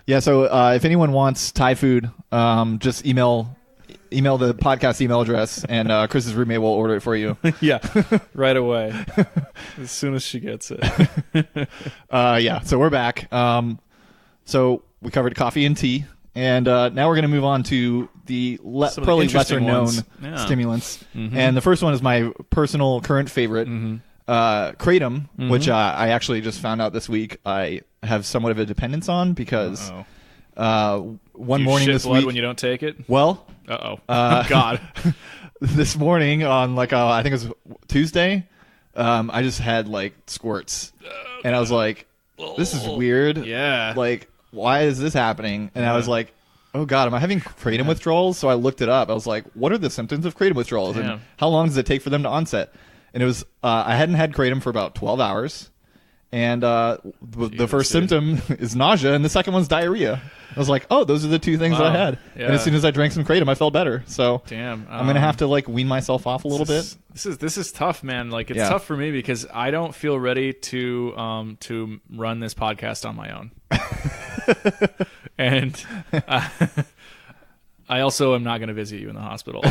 Yeah, so if anyone wants Thai food, just email the podcast email address, and Chris's roommate will order it for you. Yeah, right away. As soon as she gets it. Yeah, so we're back. So we covered coffee and tea, and now we're going to move on to the probably lesser-known stimulants. Mm-hmm. And the first one is my personal current favorite, Kratom, which I actually just found out this week I have somewhat of a dependence on because one morning this week... when you don't take it? Well... God. This morning on I think it was Tuesday, I just had squirts, and I was like, "This is weird." Yeah. Why is this happening? And I was like, "Oh God, am I having kratom withdrawals?" So I looked it up. I was like, "What are the symptoms of kratom withdrawals, and how long does it take for them to onset?" And it was I hadn't had kratom for about 12 hours. And the first symptom is nausea, and the second one's diarrhea. I was like, oh, those are the two things that I had. Yeah. And as soon as I drank some kratom, I felt better. So damn, I'm gonna have to wean myself off a little bit. This is tough, man. It's tough for me because I don't feel ready to run this podcast on my own. And I also am not going to visit you in the hospital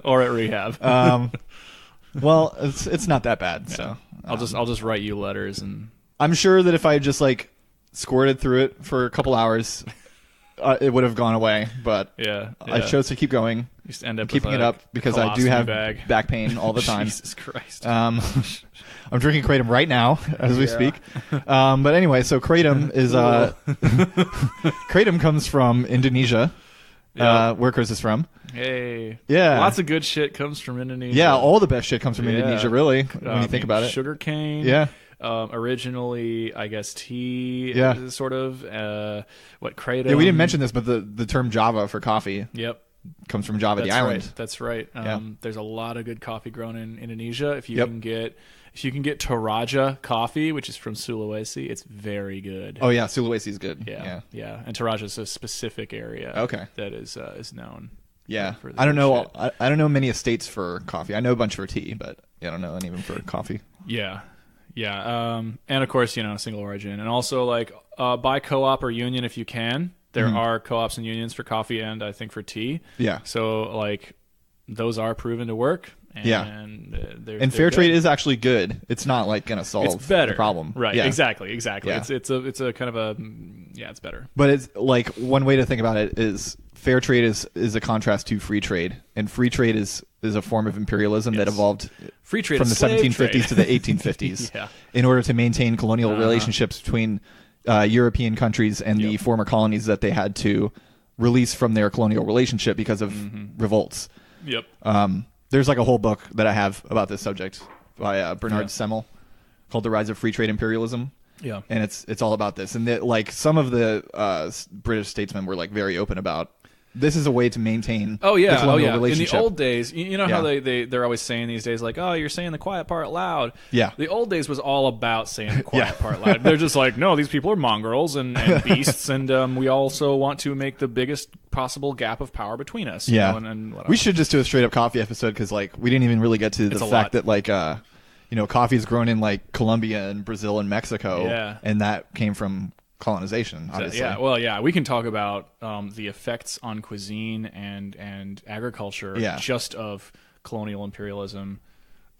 or at rehab. Well, it's not that bad. Yeah. So I'll just write you letters, and I'm sure that if I just squirted through it for a couple hours, it would have gone away. But I chose to keep going, keeping it up because I do have back pain all the time. Jesus Christ. I'm drinking kratom right now as we speak. But anyway, so kratom is kratom comes from Indonesia. Where Chris is from. Hey. Yeah. Lots of good shit comes from Indonesia. Yeah, all the best shit comes from Indonesia, really, when you think about it. Sugarcane. Yeah. Originally, I guess tea. Sort of. Kratom. Yeah, we didn't mention this, but the term Java for coffee. Yep. Comes from Java, the island. Right. That's right. There's a lot of good coffee grown in Indonesia. If you can get Toraja coffee, which is from Sulawesi, it's very good. Oh yeah, Sulawesi is good. Yeah. And Toraja is a specific area. That is known. Yeah, I don't know. I don't know many estates for coffee. I know a bunch for tea, but I don't know any of them for coffee. Yeah. And of course, single origin, and also buy co-op or union if you can. There are co-ops and unions for coffee and I think for tea. Yeah. So those are proven to work. And fair trade is actually good. It's not going to solve the problem. Right. Yeah. Exactly. Yeah. It's a kind of a it's better. But it's one way to think about it is fair trade is a contrast to free trade, and free trade is a form of imperialism that evolved free trade from the 1750s to the 1850s in order to maintain colonial relationships between European countries and the former colonies that they had to release from their colonial relationship because of revolts. Yep. There's a whole book that I have about this subject by Bernard Semmel called The Rise of Free Trade Imperialism. Yeah. And it's all about this. And some of the British statesmen were very open about this is a way to maintain the colonial relationship. In the old days, how they're always saying these days, oh, you're saying the quiet part loud. Yeah. The old days was all about saying the quiet part loud. They're just no, these people are mongrels and beasts, and we also want to make the biggest possible gap of power between us. Yeah. And we should just do a straight up coffee episode because we didn't even really get to the fact that coffee is grown in Colombia and Brazil and Mexico, and that came from colonization, obviously. We can talk about the effects on cuisine and agriculture just of colonial imperialism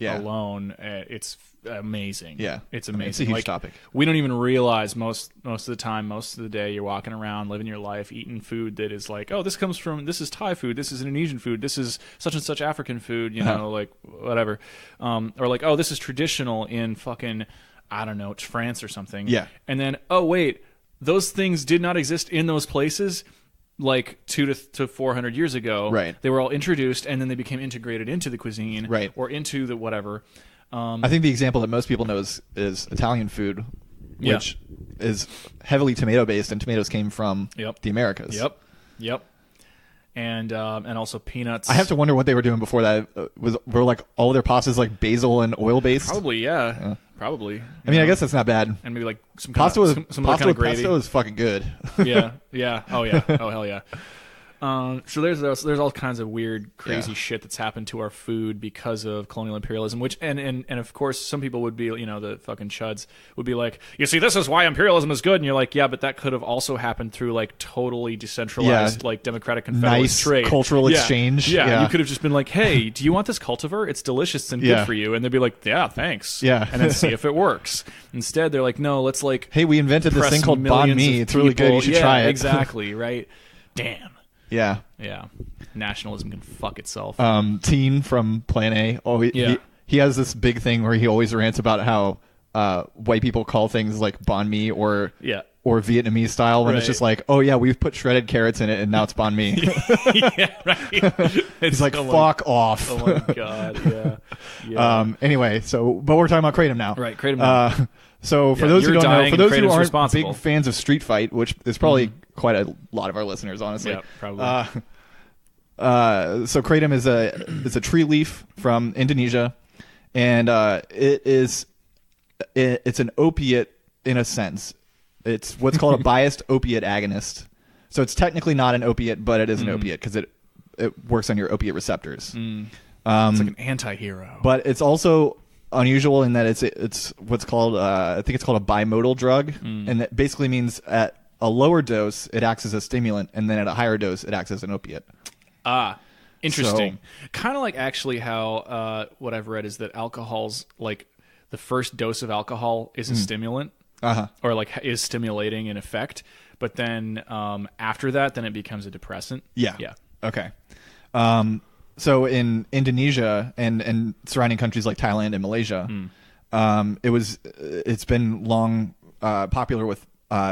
alone. It's amazing. It's amazing. It's a huge topic. We don't even realize most of the time, most of the day, you're walking around living your life eating food that is this is Thai food, this is Indonesian food, this is such and such African food, whatever, or this is traditional in fucking, I don't know, it's France or something. Yeah. And then, oh, wait, those things did not exist in those places 200 to 400 years ago. Right. They were all introduced, and then they became integrated into the cuisine. Right. Or into the whatever. I think the example that most people know is Italian food, which is heavily tomato-based, and tomatoes came from the Americas. Yep. And also peanuts. I have to wonder what they were doing before that. Were all their pastas basil and oil based? Probably, yeah. Probably. I mean, I guess that's not bad. And maybe some pasta kind of gravy. Pasta is fucking good. Yeah. Oh yeah. Oh hell yeah. So there's all kinds of weird, crazy shit that's happened to our food because of colonial imperialism. Which and of course, some people would be, the fucking chuds would be like, you see, this is why imperialism is good, and you're like, yeah, but that could have also happened through like totally decentralized, like democratic and federalist trade, cultural exchange. Yeah, you could have just been like, hey, do you want this cultivar? It's delicious and good for you, and they'd be like, yeah, thanks. Yeah, and then see if it works. Instead, they're like, no, let's like, hey, we invented this thing called banh mi. It's really good. You should try it. Exactly. Right. Damn. Yeah. Yeah. Nationalism can fuck itself. Teen from Plan A. He has this big thing where he always rants about how white people call things like banh mi or Vietnamese style when it's just like, oh yeah, we've put shredded carrots in it and now it's banh mi. Yeah, right. He's like, fuck off. Oh my god. Yeah. Anyway, but we're talking about Kratom now. Right. Kratom now. So for those who don't know, for those who aren't big fans fans of Street Fight, which is probably quite a lot of our listeners, honestly. Yeah, probably. So Kratom is a tree leaf from Indonesia, and it's an opiate in a sense. It's what's called a biased opiate agonist. So it's technically not an opiate, but it is an opiate because it works on your opiate receptors. It's like an anti-hero. But it's also unusual in that it's what's called I think it's called a bimodal drug, and that basically means at a lower dose it acts as a stimulant, and then at a higher dose it acts as an opiate. Interesting. Kind of like actually how what I've read is that alcohol's like the first dose of alcohol is a stimulant, or like is stimulating in effect, but then after that, then it becomes a depressant. Yeah. Okay. So in Indonesia and surrounding countries like Thailand and Malaysia, it's been long popular with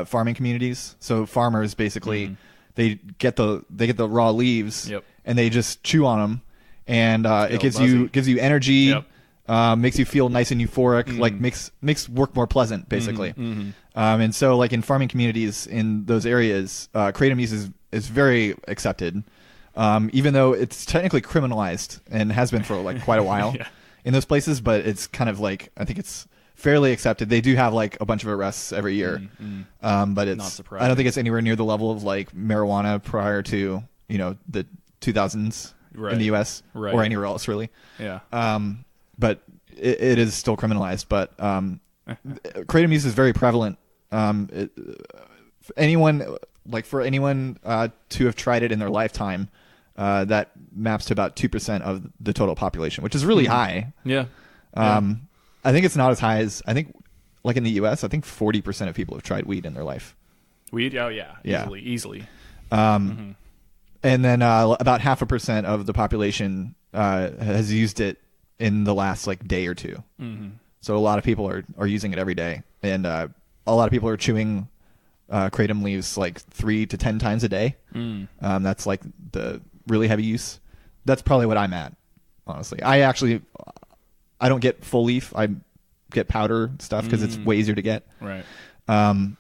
farming communities. So farmers basically they get the raw leaves and they just chew on them, and it gives you energy, makes you feel nice and euphoric, like makes work more pleasant basically. And so like in farming communities in those areas, kratom use is very accepted. Even though it's technically criminalized and has been for like quite a while in those places, but it's kind of like, I think it's fairly accepted. They do have like a bunch of arrests every year, but it's, not surprising. I don't think it's anywhere near the level of like marijuana prior to, the 2000s in the US or anywhere else really. Yeah. But it is still criminalized, but kratom use is very prevalent. For anyone to have tried it in their lifetime, that maps to about 2% of the total population, which is really high. Yeah. I think it's not as high as, I think, like in the U.S., I think 40% of people have tried weed in their life. Weed? Oh, yeah. Easily. And then about 0.5% of the population has used it in the last like day or two. So a lot of people are using it every day, and a lot of people are chewing kratom leaves like 3 to 10 times a day. That's like the really heavy use. That's probably what I'm at, honestly. I don't get full leaf. I get powder stuff because it's way easier to get. Right. And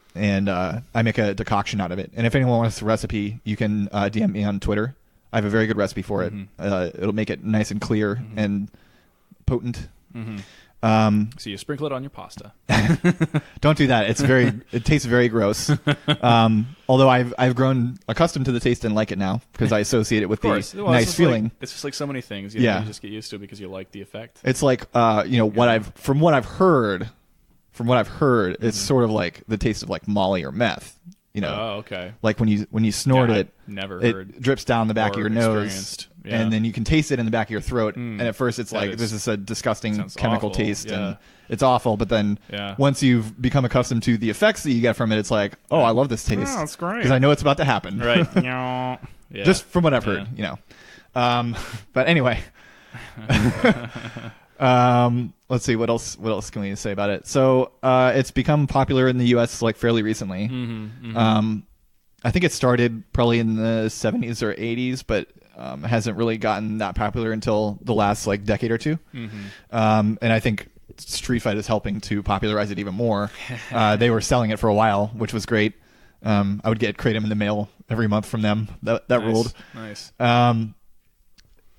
I make a decoction out of it. And if anyone wants a recipe, you can DM me on Twitter. I have a very good recipe for it. It'll make it nice and clear and potent. So you sprinkle it on your pasta. Don't do that. It tastes very gross. Although I've grown accustomed to the taste and like it now because I associate it with the nice feeling. It's just like so many things. You just get used to it because you like the effect. It's like from what I've heard, it's sort of like the taste of like Molly or meth. Oh, okay. Like when you snort it, it drips down the back of your nose, and then you can taste it in the back of your throat. And at first, it's like this is a disgusting chemical taste, and it's awful. But then once you've become accustomed to the effects that you get from it, it's like, oh, I love this taste. Oh, it's great because I know it's about to happen. Right. Just from what I've heard, But anyway. Let's see what else can we say about it. So it's become popular in the US like fairly recently. I think it started probably in the 70s or 80s, but hasn't really gotten that popular until the last like decade or two. And I think Street Fight is helping to popularize it even more. They were selling it for a while, which was great. I would get kratom in the mail every month from them. That ruled. Nice.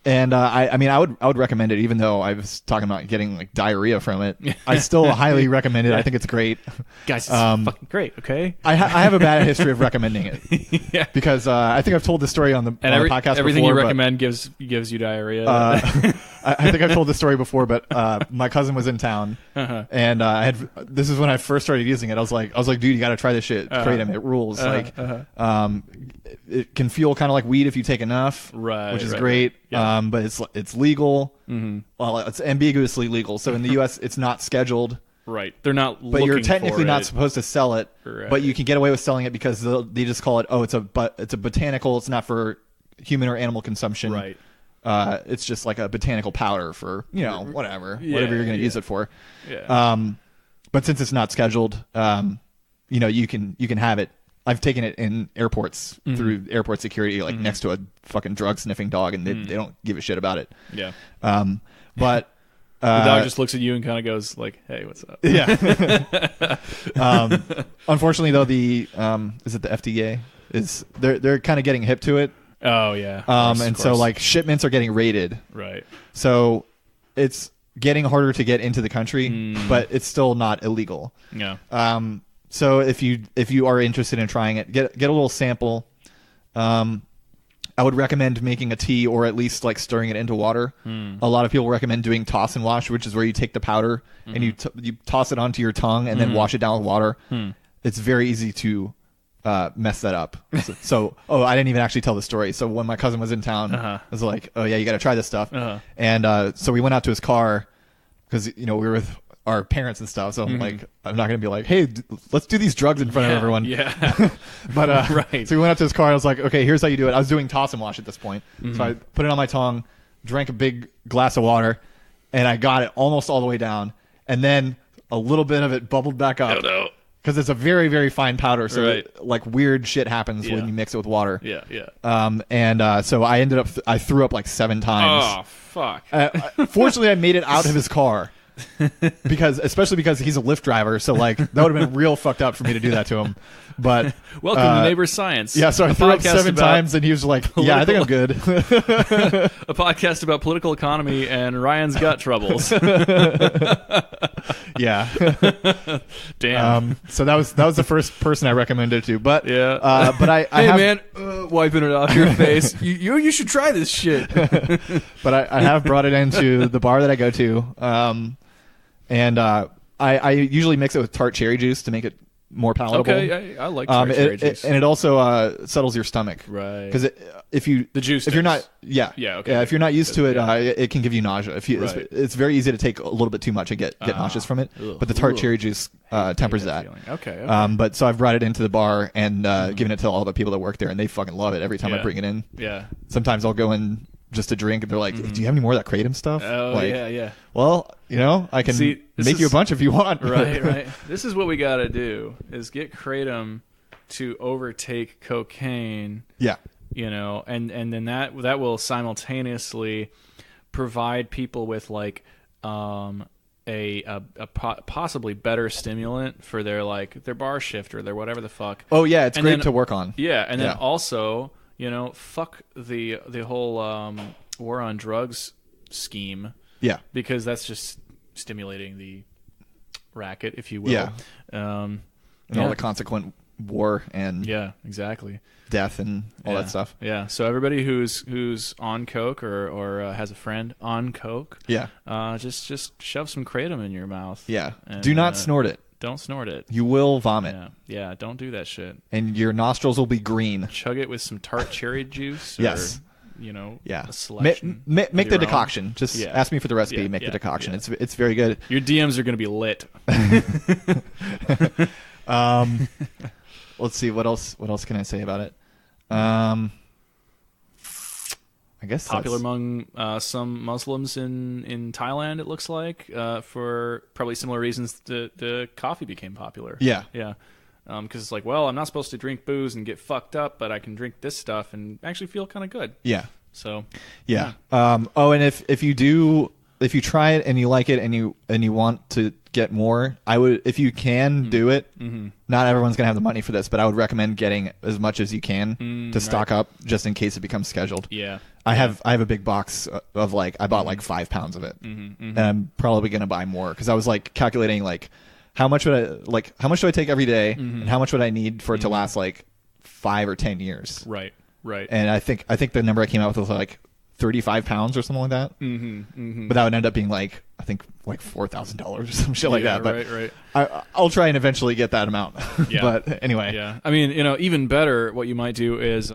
And I mean, I would recommend it, even though I was talking about getting like diarrhea from it. I still highly recommend it. I think it's great. Guys, it's fucking great. Okay. I have a bad history of recommending it. Because I think I've told this story on the podcast. Everything before, you recommend gives you diarrhea. I think I've told this story before, but my cousin was in town, and this is when I first started using it. I was like, dude, you got to try this shit. Kratom, it rules. It can feel kind of like weed if you take enough, which is great. Yeah. But it's legal. Mm-hmm. Well, it's ambiguously legal. So in the U.S., it's not scheduled. Right. They're not. But you're technically not supposed to sell it. Right. But you can get away with selling it because they just call it, it's a botanical. It's not for human or animal consumption. Right. It's just like a botanical powder for whatever you're going to use it for. Yeah. But since it's not scheduled, you can have it. I've taken it in airports through airport security, like next to a fucking drug sniffing dog, and they don't give a shit about it. Yeah. But the dog just looks at you and kind of goes like, "Hey, what's up?" Yeah. Unfortunately, though, is it the FDA? They're kind of getting hip to it. Oh yeah. So like shipments are getting raided. Right. So it's getting harder to get into the country, but it's still not illegal. Yeah. So if you are interested in trying it, get a little sample. I would recommend making a tea or at least like stirring it into water. A lot of people recommend doing toss and wash, which is where you take the powder and you toss it onto your tongue and then wash it down with water. It's very easy to mess that up. I didn't even actually tell the story. So when my cousin was in town, I was like, oh yeah, you got to try this stuff. And so we went out to his car because we were with our parents and stuff. So I'm like, I'm not going to be like, hey, let's do these drugs in front of everyone. Yeah. But right. So we went out to his car. And I was like, okay, here's how you do it. I was doing toss and wash at this point. So I put it on my tongue, drank a big glass of water, and I got it almost all the way down. And then a little bit of it bubbled back up. No. Because it's a very, very fine powder, so like weird shit happens when you mix it with water. Yeah. So I threw up like 7 times. Oh fuck! Fortunately, I made it out of his car especially because he's a Lyft driver. So like that would have been real fucked up for me to do that to him. But welcome to Neighbor Science. Yeah, so I threw up 7 times, and he was like, "Yeah, I think I'm good." A podcast about political economy and Ryan's gut troubles. Yeah. Damn. So that was the first person I recommended it to. But but I hey have, man, wiping it off your face. You should try this shit. But I have brought it into the bar that I go to, and I usually mix it with tart cherry juice to make it more palatable. Okay, I like cherry juice, and it also settles your stomach, right? Because if you're not, if you're not used to it, it can give you nausea. It's very easy to take a little bit too much and get nauseous from it. But the tart cherry juice tempers that. Okay. But so I've brought it into the bar and given it to all the people that work there, and they fucking love it every time I bring it in. Yeah. Sometimes I'll go in just to drink, and they're like, "Do you have any more of that kratom stuff?" Oh, yeah. Well, I can make you a bunch if you want. Right. This is what we got to do: is get kratom to overtake cocaine. Yeah. And then that will simultaneously provide people with like a possibly better stimulant for their bar shift or their whatever the fuck. Oh yeah, it's great to work on. Yeah, and then also. Fuck the whole war on drugs scheme. Yeah. Because that's just stimulating the racket, if you will. Yeah. And all the consequent war and exactly. death and all that stuff. Yeah. So everybody who's on coke or has a friend on coke, just shove some kratom in your mouth. Yeah. And, do not snort it. Don't snort it. You will vomit. Yeah, don't do that shit. And your nostrils will be green. Chug it with some tart cherry juice. Yes. A selection. Make the decoction. Just ask me for the recipe. Make the decoction. Yeah. It's very good. Your DMs are going to be lit. Let's see. What else can I say about it? I guess popular among some Muslims in Thailand, it looks like, for probably similar reasons the coffee became popular. Yeah. Because it's like, well, I'm not supposed to drink booze and get fucked up, but I can drink this stuff and actually feel kind of good. Yeah. So. Yeah. And if you try it and you like it and you want to get more, I would, if you can do it. Mm-hmm. Not everyone's gonna have the money for this, but I would recommend getting as much as you can to stock up just in case it becomes scheduled. Yeah. I have a big box of like I bought like 5 pounds of it, and I'm probably gonna buy more because I was like calculating like how much do I take every day, and how much would I need for it to last like 5 or 10 years. Right. And I think the number I came out with was like 35 pounds or something like that. But that would end up being like I think like $4,000 or some shit like that. But right. I'll try and eventually get that amount. Yeah. But anyway. Yeah. I mean, even better, what you might do is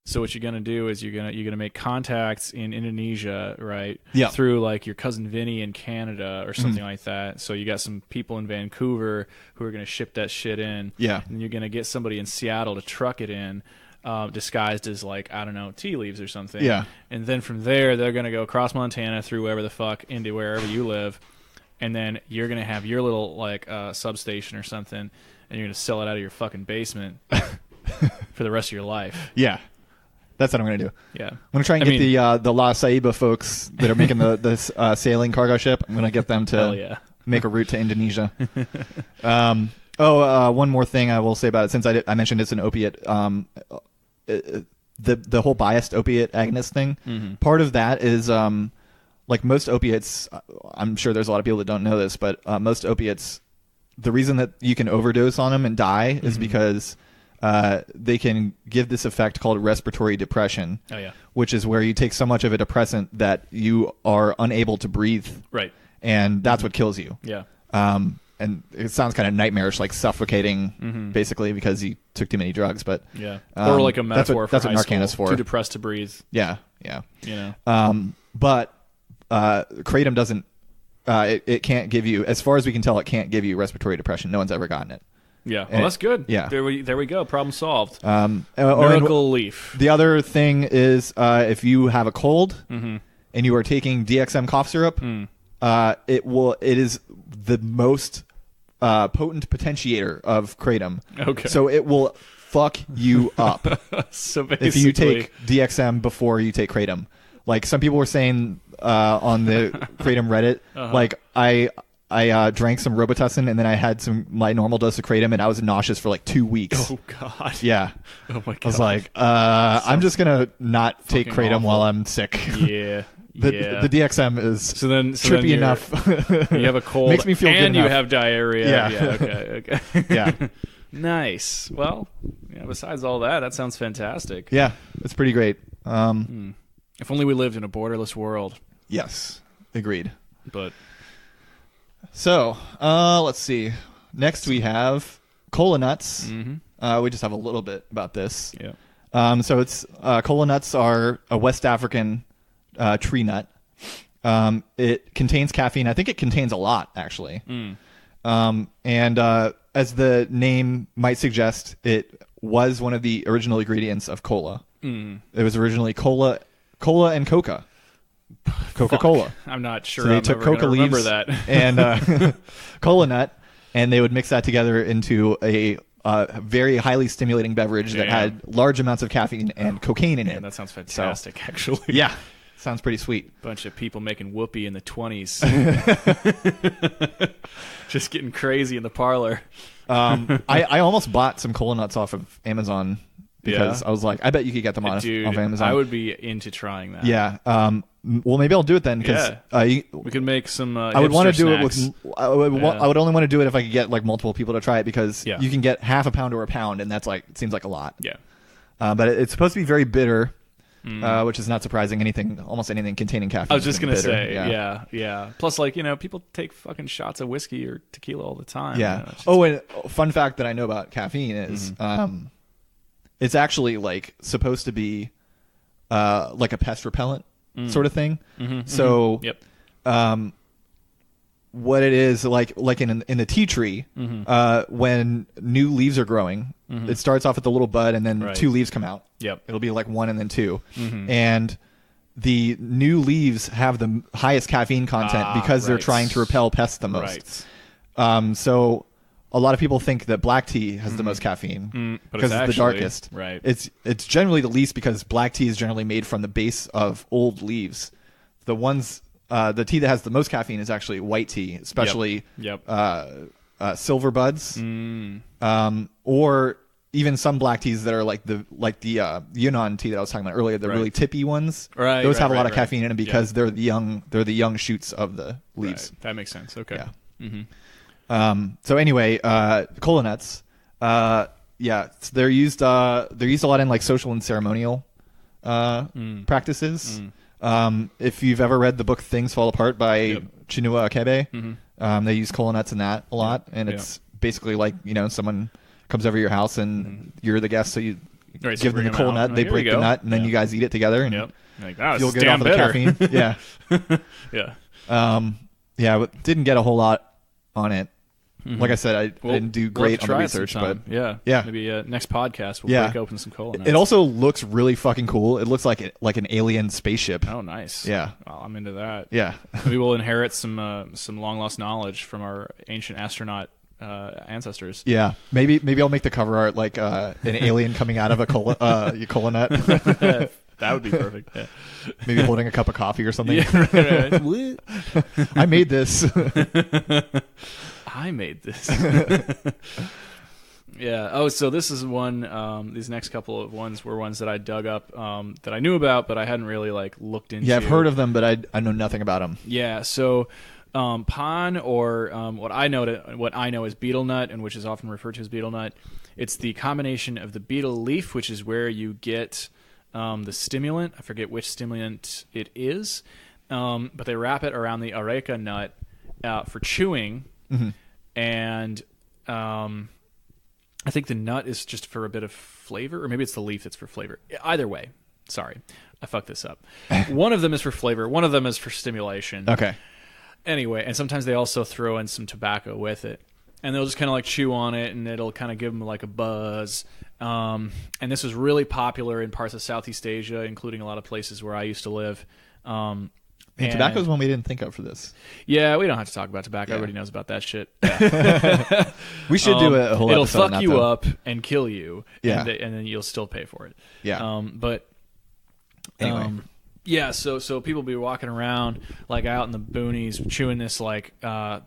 so what you're gonna do is you're gonna make contacts in Indonesia, right? Yeah. Through like your cousin Vinny in Canada or something like that. So you got some people in Vancouver who are gonna ship that shit in. Yeah. And you're gonna get somebody in Seattle to truck it in, disguised as like I don't know, tea leaves or something. Yeah. And then from there they're gonna go across Montana through wherever the fuck into wherever you live, and then you're gonna have your little like substation or something, and you're gonna sell it out of your fucking basement for the rest of your life. Yeah. That's what I'm going to do. Yeah. I'm going to try and get the La Saiba folks that are making the sailing cargo ship. I'm going to get them to make a route to Indonesia. One more thing I will say about it, since I mentioned it's an opiate, the whole biased opiate agonist thing, part of that is like most opiates, I'm sure there's a lot of people that don't know this, but most opiates, the reason that you can overdose on them and die is because they can give this effect called respiratory depression, which is where you take so much of a depressant that you are unable to breathe. Right. And that's what kills you. Yeah. And it sounds kind of nightmarish, like suffocating, basically, because you took too many drugs. But or like a metaphor that's what high Narcan is school, for. Too depressed to breathe. Yeah. But Kratom doesn't. It can't give you, as far as we can tell, it can't give you respiratory depression. No one's ever gotten it. Yeah, well, that's good. Yeah, there we go. Problem solved. Miracle leaf. The other thing is, if you have a cold and you are taking DXM cough syrup, it is the most potent potentiator of kratom. Okay, so it will fuck you up. So basically, if you take DXM before you take kratom, like some people were saying on the kratom Reddit, like I drank some Robitussin and then I had my normal dose of kratom and I was nauseous for like 2 weeks. Oh God. Yeah. Oh my God. I was like, I'm just gonna not take kratom awful. While I'm sick. Yeah. The DXM is trippy enough. You have a cold, makes me feel and good you enough. have diarrhea. Yeah. Okay. Yeah. Nice. Well, besides all that, that sounds fantastic. Yeah, it's pretty great. If only we lived in a borderless world. Yes. Agreed. But. So, let's see. Next we have cola nuts. We just have a little bit about this. Yeah. So it's cola nuts are a West African tree nut. It contains caffeine. I think it contains a lot, actually. And as the name might suggest, it was one of the original ingredients of cola. It was originally cola and coca. Coca-Cola. I'm not sure. So they took coca leaves that. and cola nut, and they would mix that together into a very highly stimulating beverage that had large amounts of caffeine and cocaine in it. That sounds fantastic, actually. Yeah, sounds pretty sweet. Bunch of people making whoopee in the 20s. Just getting crazy in the parlor. I almost bought some cola nuts off of Amazon because I was like, I bet you could get them off Amazon. I would be into trying that. Yeah. Well, maybe I'll do it then because we could make some. I would want to do snacks. it with. I would only want to do it if I could get like multiple people to try it because you can get half a pound or a pound, and that's like it seems like a lot. Yeah. But it's supposed to be very bitter, which is not surprising. Almost anything containing caffeine. I was just gonna bitter. say, yeah. Plus, like people take fucking shots of whiskey or tequila all the time. Yeah. And fun fact that I know about caffeine is, it's actually like supposed to be, like a pest repellent. Sort of thing. So, what it is like in the tea tree, when new leaves are growing, it starts off with the little bud, and then 2 leaves come out. Yep, it'll be like 1 and then 2, and the new leaves have the highest caffeine content because they're trying to repel pests the most. So a lot of people think that black tea has the most caffeine because it's the darkest. Right. It's generally the least because black tea is generally made from the base of old leaves. The tea that has the most caffeine is actually white tea, especially silver buds, or even some black teas that are like the Yunnan tea that I was talking about earlier, the really tippy ones. Right. Those have a lot of caffeine in them because they're the young shoots of the leaves. Right. That makes sense. Okay. Yeah. Mm-hmm. So anyway, cola nuts. They're used a lot in like social and ceremonial practices. If you've ever read the book Things Fall Apart by Chinua Achebe, they use cola nuts in that a lot, and it's basically like someone comes over your house and you're the guest, so you give them the cola nut, they break the nut, and then you guys eat it together, and you'll get off of the caffeine. But didn't get a whole lot on it. Like I said, I didn't do great on the research, but maybe next podcast we'll break open some cola nuts. It also looks really fucking cool. It looks like an alien spaceship. Oh, nice. Yeah, well, I'm into that. Yeah, maybe we'll inherit some long lost knowledge from our ancient astronaut ancestors. Yeah, maybe I'll make the cover art like an alien coming out of a cola nut. That would be perfect. Yeah. Maybe holding a cup of coffee or something. Yeah, right. I made this. I made this. Yeah. Oh, so this is one. These next couple of ones were ones that I dug up that I knew about, but I hadn't really looked into. Yeah, I've heard of them, but I know nothing about them. Yeah. So pan, or what I know is betel nut, and which is often referred to as betel nut. It's the combination of the betel leaf, which is where you get the stimulant. I forget which stimulant it is, but they wrap it around the areca nut for chewing. And I think the nut is just for a bit of flavor, or maybe it's the leaf that's for flavor. Either way, sorry, I fucked this up. One of them is for flavor, one of them is for stimulation. Okay. Anyway, and sometimes they also throw in some tobacco with it, and they'll just kind of chew on it, and it'll kind of give them like a buzz. And this was really popular in parts of Southeast Asia, including a lot of places where I used to live. And tobacco is one we didn't think of for this. Yeah, we don't have to talk about tobacco. Everybody knows about that shit. We should do a whole it'll episode on fuck that, you though. up and kill you. Yeah. And then you'll still pay for it. Yeah. But anyway. Yeah, so people be walking around like out in the boonies chewing this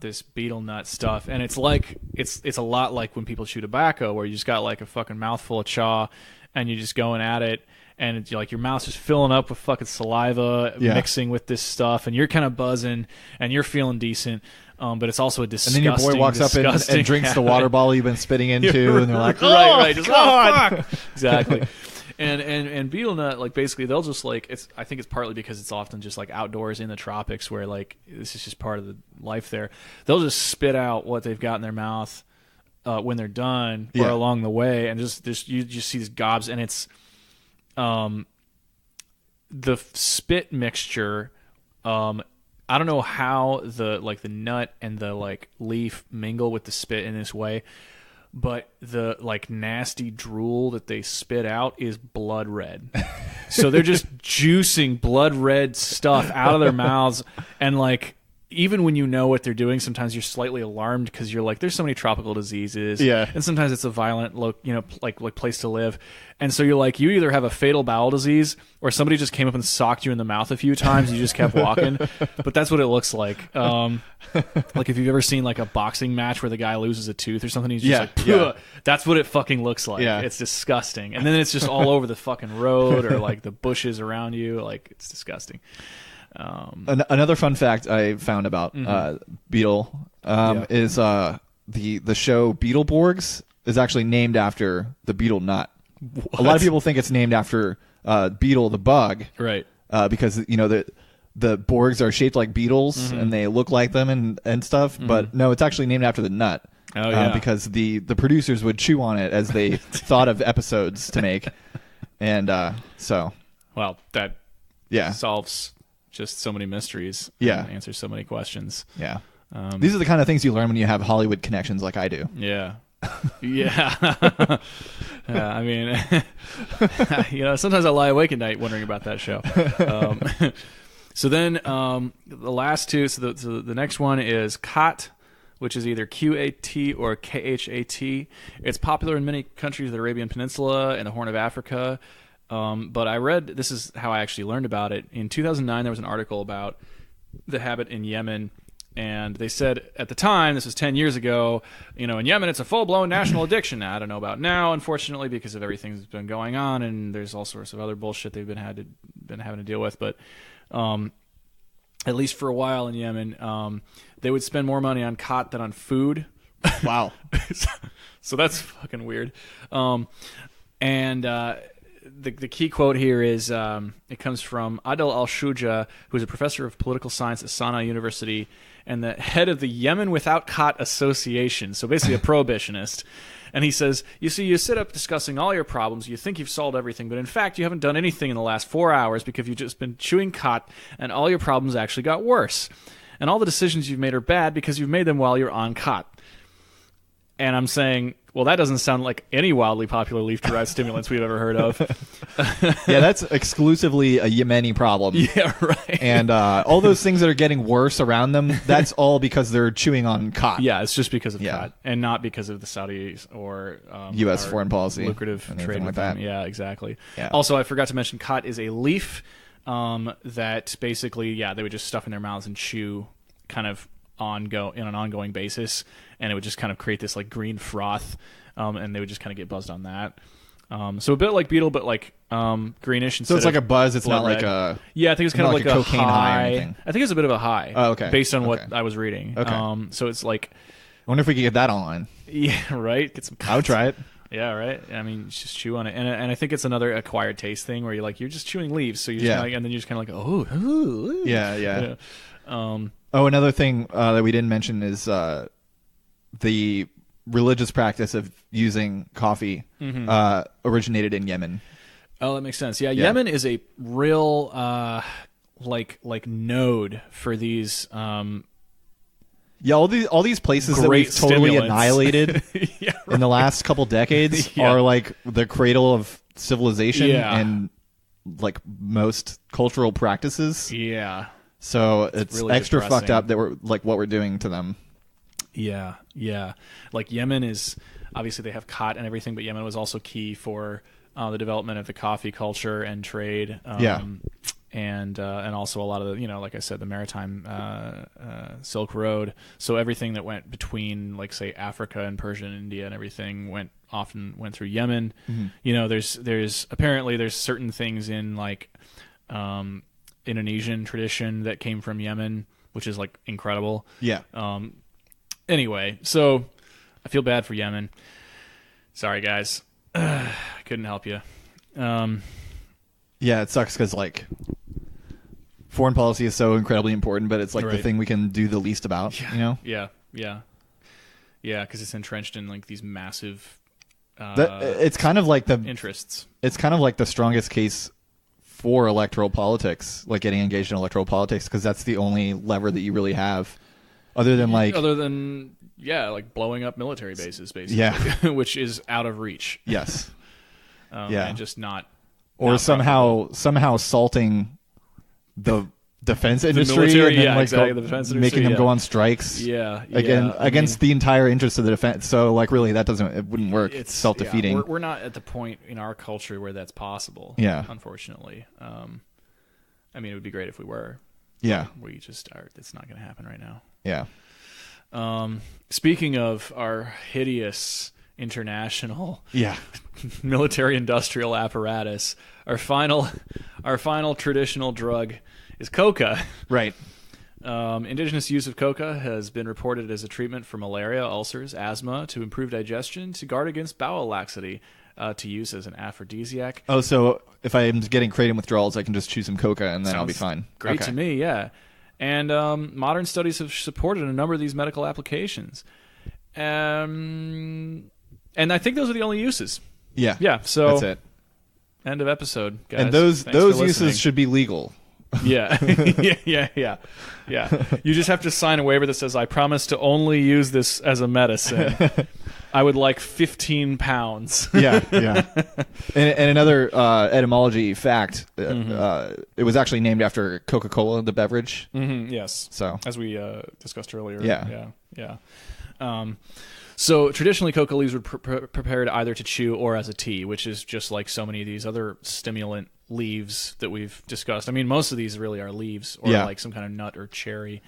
this betel nut stuff, and it's a lot like when people chew tobacco, where you just got like a fucking mouthful of chaw and you're just going at it, and it's like your mouth's just filling up with fucking saliva mixing with this stuff, and you're kind of buzzing and you're feeling decent. But it's also a disgusting. And then your boy walks up and drinks the water bottle you've been spitting into, and they're like, "Oh, right, just, God!" Oh, fuck. Exactly. And betel nut, like basically, they'll just like it's. I think it's partly because it's often just like outdoors in the tropics, where like this is just part of the life there. They'll just spit out what they've got in their mouth when they're done, or along the way, and just you just see these gobs, and it's the spit mixture. I don't know how the nut and the leaf mingle with the spit in this way, but the nasty drool that they spit out is blood red. So they're just juicing blood red stuff out of their mouths, and even when you know what they're doing, sometimes you're slightly alarmed because you're like, there's so many tropical diseases. Yeah. And sometimes it's a violent place to live. And so you're like, you either have a fatal bowel disease or somebody just came up and socked you in the mouth a few times and you just kept walking. But that's what it looks like. Like if you've ever seen a boxing match where the guy loses a tooth or something, he's just that's what it fucking looks like. Yeah. It's disgusting. And then it's just all over the fucking road or the bushes around you. It's disgusting. Another fun fact I found about beetle is the show Beetleborgs is actually named after the beetle nut. What? A lot of people think it's named after Beetle the bug, right? Because the Borgs are shaped like beetles and they look like them and stuff. But no, it's actually named after the nut. Oh yeah, because the producers would chew on it as they thought of episodes to make, and so well that solves just so many mysteries. Yeah. Answers so many questions. Yeah. These are the kind of things you learn when you have Hollywood connections like I do. Yeah. Yeah. I mean, sometimes I lie awake at night wondering about that show. So then the last two, so the next one is Khat, which is either Qat or Khat. It's popular in many countries of the Arabian Peninsula and the Horn of Africa. But I read, this is how I actually learned about it. In 2009, there was an article about the habit in Yemen And they said at the time, this was 10 years ago, in Yemen it's a full-blown national addiction. Now, I don't know about now, unfortunately, because of everything that's been going on, and there's all sorts of other bullshit they've been having to deal with. But at least for a while in Yemen, they would spend more money on khat than on food. Wow. So that's fucking weird. And the key quote here is, it comes from Adel Al-Shuja, who is a professor of political science at Sana'a University and the head of the Yemen Without Khat Association, so basically a prohibitionist. And he says, you see, you sit up discussing all your problems, you think you've solved everything, but in fact you haven't done anything in the last 4 hours because you've just been chewing khat, and all your problems actually got worse. And all the decisions you've made are bad because you've made them while you're on khat. And I'm saying, well, that doesn't sound like any wildly popular leaf-derived stimulants we've ever heard of. Yeah, that's exclusively a Yemeni problem. Yeah, right. And all those things that are getting worse around them, that's all because they're chewing on khat. Yeah, it's just because of khat, and not because of the Saudis or U.S. foreign policy. Lucrative trade with them. Yeah, exactly. Yeah. Also, I forgot to mention, khat is a leaf that basically, they would just stuff in their mouths and chew kind of in an ongoing basis, and it would just kind of create this like green froth, and they would just kind of get buzzed on that. So a bit like beetle, but like greenish. So it's like a buzz. It's not red. Like a. Yeah, I think it's kind of like a cocaine high or anything. I think it's a bit of a high. Oh, okay. Based on what I was reading. Okay. So it's like. I wonder if we could get that online. Yeah, right. Get some. I would try it. Yeah, right. I mean, just chew on it, and I think it's another acquired taste thing where you're just chewing leaves, so you're just and then you're just kind of like, oh, yeah. Another thing that we didn't mention is the religious practice of using coffee originated in Yemen. Oh, that makes sense. Yeah, Yemen is a real like node for these. All these places that we've totally annihilated in the last couple decades are like the cradle of civilization and like most cultural practices. Yeah. So it's really extra depressing. Fucked up that we're like what we're doing to them. Yeah. Like Yemen is obviously they have khat and everything, but Yemen was also key for the development of the coffee culture and trade. And also a lot of the, like I said, the maritime Silk Road. So everything that went between, like, say, Africa and Persia and India and everything often went through Yemen. Mm-hmm. There's apparently certain things in like Indonesian tradition that came from Yemen, which is like incredible. Yeah. Anyway, so I feel bad for Yemen. Sorry, guys. I couldn't help you. Yeah, it sucks because like foreign policy is so incredibly important, but it's like the thing we can do the least about. Yeah, because it's entrenched in like these massive. It's kind of like the interests. It's kind of like the strongest case for electoral politics, like getting engaged in electoral politics, because that's the only lever that you really have, other than like blowing up military bases, basically, which is out of reach. Yes. And just not. Or somehow salting the defense industry, military, and then the defense industry, making them go on strikes. Against the entire interest of the defense. So like really, it wouldn't work. It's self-defeating. We're not at the point in our culture where that's possible. Yeah, unfortunately. I mean, it would be great if we were. Yeah, we just are. It's not going to happen right now. Yeah. Speaking of our hideous international military industrial apparatus, our final traditional drug is coca. Right. Indigenous use of coca has been reported as a treatment for malaria, ulcers, asthma, to improve digestion, to guard against bowel laxity, to use as an aphrodisiac. Oh, so if I'm getting kratom withdrawals, I can just chew some coca and then I'll be fine. Great to me, yeah. And modern studies have supported a number of these medical applications. And I think those are the only uses. Yeah. Yeah. So that's it. End of episode, guys. And those uses should be legal. Yeah. Yeah. You just have to sign a waiver that says, I promise to only use this as a medicine. I would like 15 pounds. Yeah. And another etymology fact, it was actually named after Coca-Cola, the beverage. Mm-hmm, yes. So as we discussed earlier. Yeah. So traditionally, coca leaves were prepared either to chew or as a tea, which is just like so many of these other stimulant leaves that we've discussed. I mean, most of these really are leaves or like some kind of nut or cherry.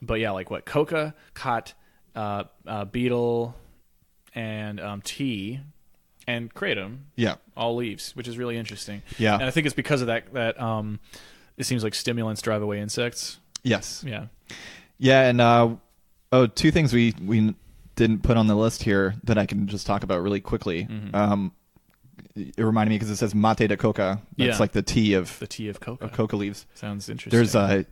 But yeah, like what coca, khat, betel, and tea, and kratom. Yeah, all leaves, which is really interesting. Yeah, and I think it's because of that it seems like stimulants drive away insects. Yes. Yeah. Yeah, and two things we didn't put on the list here that I can just talk about really quickly. Mm-hmm. It reminded me because it says mate de coca. That's like the tea of coca leaves. Sounds interesting. There's a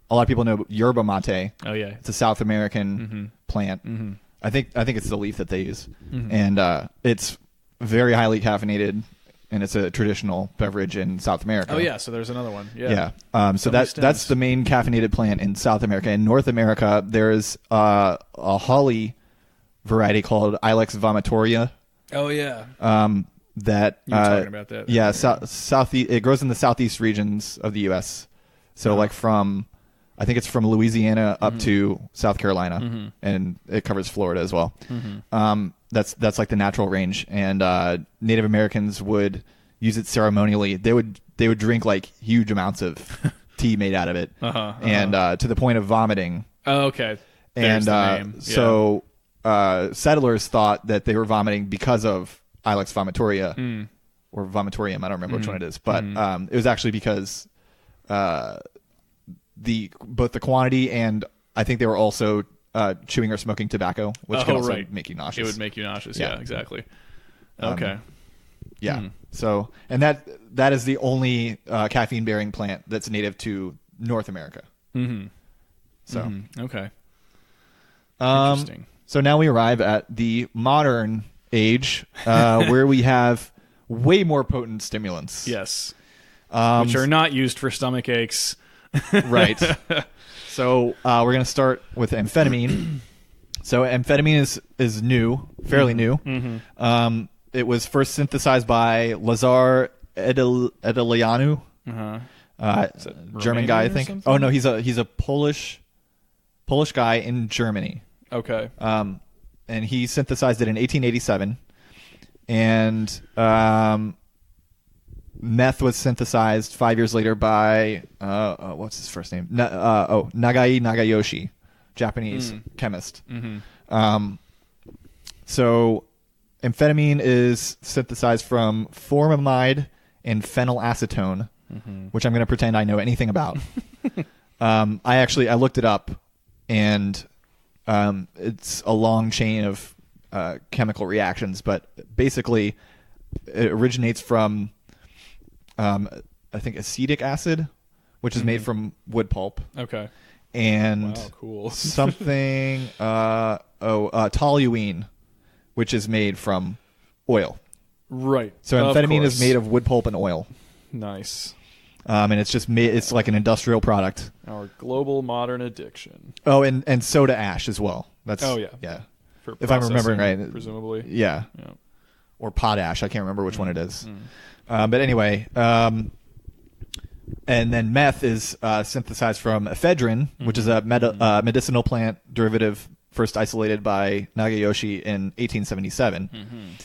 lot of people know yerba mate. Oh yeah, it's a South American plant. Mm-hmm. I think it's the leaf that they use, and it's very highly caffeinated, and it's a traditional beverage in South America. Oh yeah, so there's another one. Yeah. So that's the main caffeinated plant in South America. In North America, there's a holly variety called Ilex vomitoria. Oh yeah. That you were talking about that. Yeah, southeast. It grows in the southeast regions of the U.S. So like I think it's from Louisiana up to South Carolina, and it covers Florida as well. That's like the natural range, and Native Americans would use it ceremonially. They would drink like huge amounts of tea made out of it, and to the point of vomiting. Oh, okay. There's the name. Yeah. So settlers thought that they were vomiting because of Ilex vomitoria or vomitorium. I don't remember which one it is, but it was actually because both the quantity and I think they were also chewing or smoking tobacco, which can also make you nauseous. It would make you nauseous. Yeah, exactly. Okay. Yeah. So, and that is the only caffeine bearing plant that's native to North America. So, okay. Interesting. So now we arrive at the modern age, where we have way more potent stimulants. Yes. Which are not used for stomach aches. Right. So we're going to start with amphetamine. So amphetamine is new, fairly new. It was first synthesized by Lazar Edelianu, German guy, I think. Oh no, he's a Polish guy in Germany. Okay. And he synthesized it in 1887, and meth was synthesized 5 years later by what's his first name? Nagai Nagayoshi, Japanese chemist. So amphetamine is synthesized from formamide and phenylacetone, which I'm going to pretend I know anything about. I looked it up, and it's a long chain of chemical reactions, but basically it originates from I think acetic acid, which is made from wood pulp. Okay. And cool. something toluene, which is made from oil. Right. So amphetamine is made of wood pulp and oil. Nice. And it's just it's like an industrial product. Our global modern addiction. Oh, and soda ash as well. That's yeah. For if I'm remembering right, presumably. Yeah. Or potash. I can't remember which one it is. But anyway, and then meth is synthesized from ephedrine, which is a medicinal plant derivative first isolated by Nagayoshi in 1877.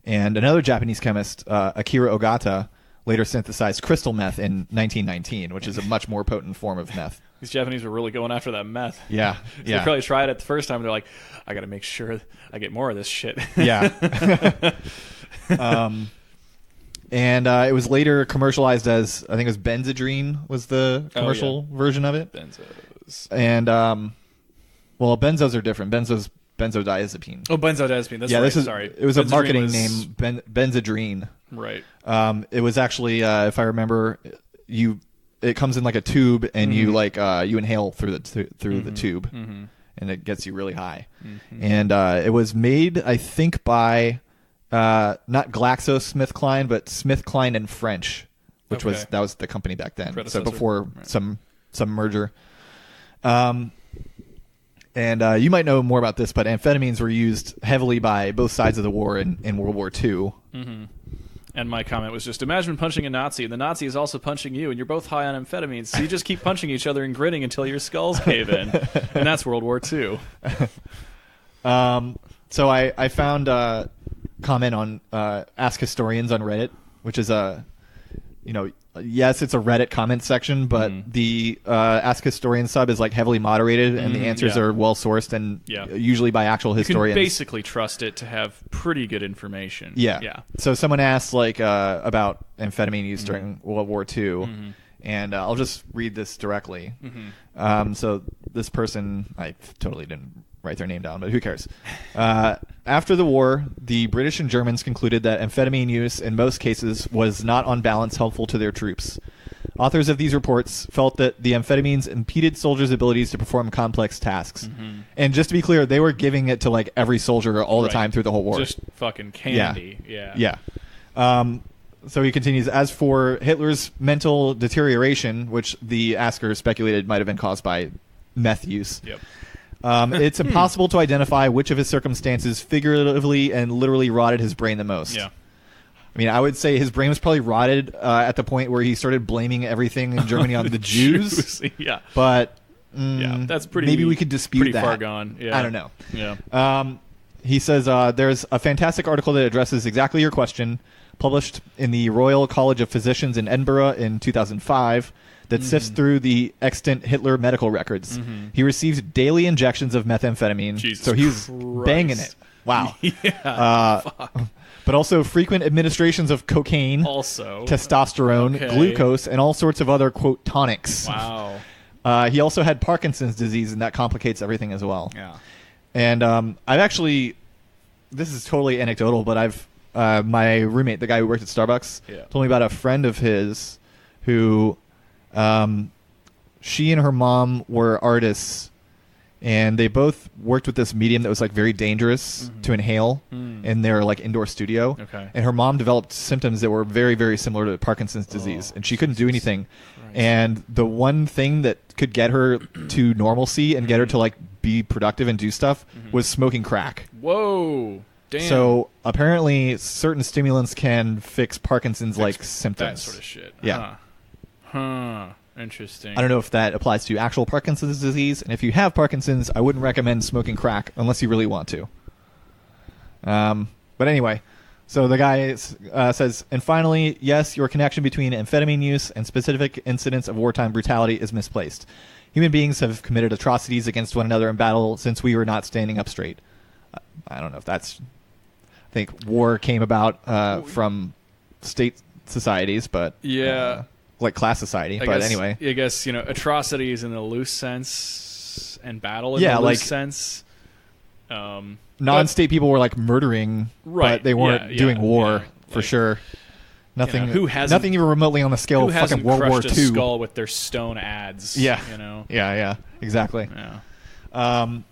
And another Japanese chemist, Akira Ogata, later synthesized crystal meth in 1919, which is a much more potent form of meth. These Japanese were really going after that meth. Yeah. They probably tried it the first time. They're like, I got to make sure I get more of this shit. Yeah. And it was later commercialized as, I think it was Benzedrine was the commercial version of it. Benzos. And, benzos are different. Benzodiazepine. Oh, benzodiazepine. That's right. Sorry. It was a marketing name, Benzedrine. Right. It was actually, if I remember, it comes in like a tube, and you inhale through the tube, and it gets you really high. And it was made, I think, by not GlaxoSmithKline, but SmithKline and French, which was the company back then. So before some merger. And you might know more about this, but amphetamines were used heavily by both sides of the war in World War II. And my comment was just, imagine punching a Nazi, and the Nazi is also punching you, and you're both high on amphetamines, so you just keep punching each other and gritting until your skulls cave in. And that's World War II. So I found a comment on Ask Historians on Reddit, which is yes, it's a Reddit comment section, but the Ask Historian sub is like heavily moderated, and the answers are well sourced and usually by actual historians. You can basically trust it to have pretty good information. Yeah. So someone asked like about amphetamine use during World War II, and I'll just read this directly. So this person, I totally didn't write their name down, but who cares? After the war, the British and Germans concluded that amphetamine use in most cases was not on balance helpful to their troops. Authors of these reports felt that the amphetamines impeded soldiers' abilities to perform complex tasks. And just to be clear, they were giving it to like every soldier all the time through the whole war. Just fucking candy. Yeah. So he continues, as for Hitler's mental deterioration, which the asker speculated might have been caused by meth use. It's impossible to identify which of his circumstances figuratively and literally rotted his brain the most. I mean, I would say his brain was probably rotted at the point where he started blaming everything in Germany on the Jews. But that's pretty. Maybe we could dispute pretty that. Far gone. I don't know. He says there's a fantastic article that addresses exactly your question, published in the Royal College of Physicians in Edinburgh in 2005. That sifts through the extant Hitler medical records. He received daily injections of methamphetamine, so he was banging it. Wow. But also frequent administrations of cocaine, testosterone, glucose, and all sorts of other, quote, tonics. Wow. He also had Parkinson's disease, and that complicates everything as well. And I've actually, this is totally anecdotal, but my roommate, the guy who worked at Starbucks, told me about a friend of his who... she and her mom were artists, and they both worked with this medium that was like very dangerous to inhale in their like indoor studio. And her mom developed symptoms that were very, very similar to Parkinson's disease, and she couldn't do anything. And the one thing that could get her to normalcy and get her to like be productive and do stuff was smoking crack. Whoa. Damn. So apparently certain stimulants can fix Parkinson's like symptoms. That sort of shit. Interesting. I don't know if that applies to actual Parkinson's disease, and if you have Parkinson's, I wouldn't recommend smoking crack unless you really want to. But anyway, so the guy says, and finally, yes, your connection between amphetamine use and specific incidents of wartime brutality is misplaced. Human beings have committed atrocities against one another in battle since we were not standing up straight. I don't know if that's... I think war came about from state societies, but... like class society, but anyway. I guess, atrocities in a loose sense and battle in a loose sense. Non-state people were like murdering, but they weren't doing war for sure. Nothing nothing even remotely on the scale of fucking World War II. Crushed a skull with their stone ads. Yeah, exactly. What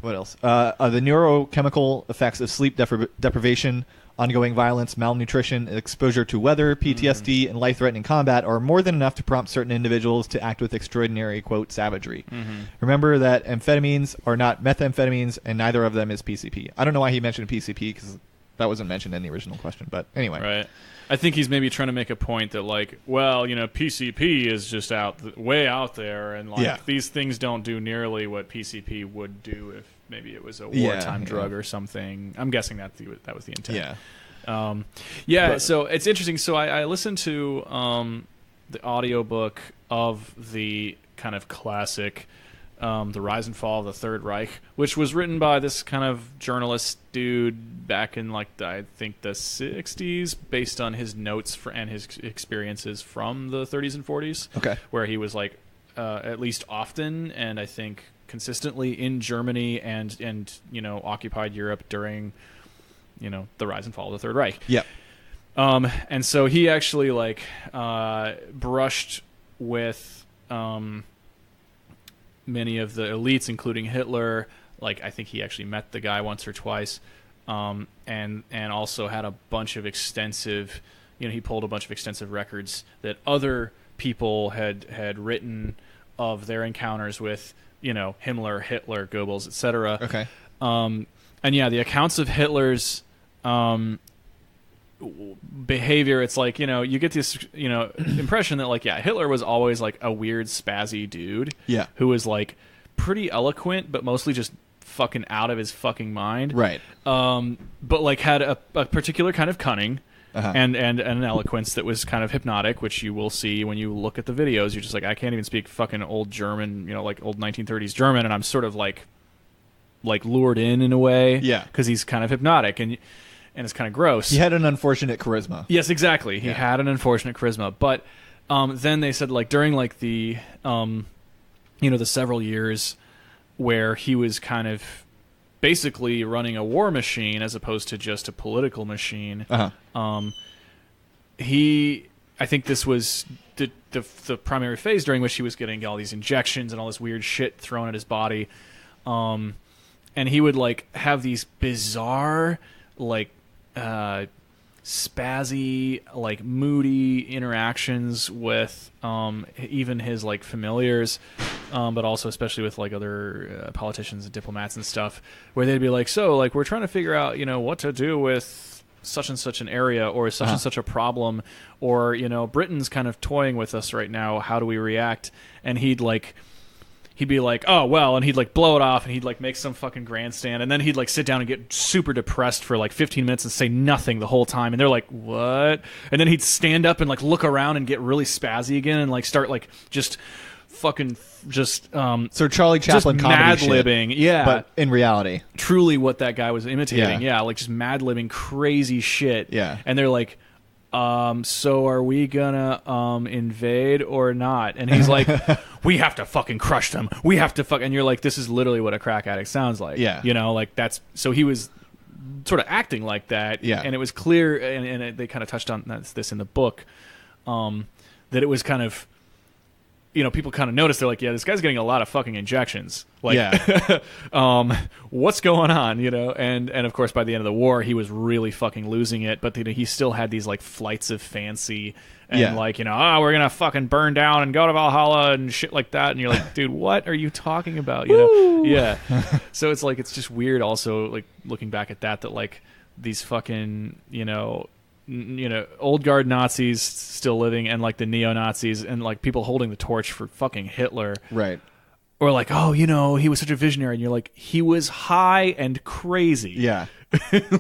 else? The neurochemical effects of sleep deprivation, ongoing violence, malnutrition, exposure to weather, PTSD, and life-threatening combat are more than enough to prompt certain individuals to act with extraordinary, quote, savagery. Remember that amphetamines are not methamphetamines, and neither of them is PCP. I don't know why he mentioned PCP, because that wasn't mentioned in the original question, but anyway. Right. I think he's maybe trying to make a point that, like, well, PCP is just way out there, and these things don't do nearly what PCP would do if maybe it was a wartime drug or something. I'm guessing that was the intent. So it's interesting. So I listened to the audiobook of the kind of classic The Rise and Fall of the Third Reich, which was written by this kind of journalist dude back in I think the 60s, based on his notes and his experiences from the 30s and 40s. Where he was at least often, and I think consistently, in Germany and occupied Europe during the rise and fall of the Third Reich. And so he actually brushed with many of the elites, including Hitler. I think he actually met the guy once or twice, and also had a bunch of extensive, he pulled a bunch of extensive records that other people had written of their encounters with, Himmler, Hitler, Goebbels, etc. And the accounts of Hitler's behavior, it's you get this impression that Hitler was always a weird spazzy dude who was pretty eloquent but mostly just fucking out of his fucking mind, but had a particular kind of cunning, and an eloquence that was kind of hypnotic, which you will see when you look at the videos. You're just like, I can't even speak fucking old German, like old 1930s German, and I'm sort of like lured in a way, because he's kind of hypnotic and it's kind of gross. He had an unfortunate charisma. Yes, exactly. He had an unfortunate charisma, but then they said like during like the the several years where he was kind of basically running a war machine as opposed to just a political machine. I think this was the primary phase during which he was getting all these injections and all this weird shit thrown at his body. And he would like have these bizarre, like spazzy, like moody interactions with even his like familiars, but also especially with like other politicians and diplomats and stuff, where they'd be like, so like we're trying to figure out what to do with such and such an area or such and such a problem, or Britain's kind of toying with us right now, how do we react? And he'd be like, oh, well, and he'd like blow it off and he'd like make some fucking grandstand, and then he'd like sit down and get super depressed for like 15 minutes and say nothing the whole time, and they're like, what? And then he'd stand up and like look around and get really spazzy again and like start like just fucking just so Charlie Chaplin comedy mad-libbing, but in reality truly what that guy was imitating, like just mad-libbing crazy shit, and they're like, so are we gonna invade or not? And he's like, we have to fucking crush them. We have to and you're like, this is literally what a crack addict sounds like. Like that's, so he was sort of acting like that. And it was clear, and they kind of touched on this in the book, that it was kind of, people kind of noticed, they're like, yeah, this guy's getting a lot of fucking injections. Like, what's going on, And of course, by the end of the war, he was really fucking losing it. But he still had these like flights of fancy and like, we're gonna fucking burn down and go to Valhalla and shit like that. And you're like, dude, what are you talking about? So it's like, it's just weird. Also, like looking back at that like these fucking old guard Nazis still living, and like the neo-Nazis and like people holding the torch for fucking Hitler, right? Or like, oh, he was such a visionary, and you're like, he was high and crazy,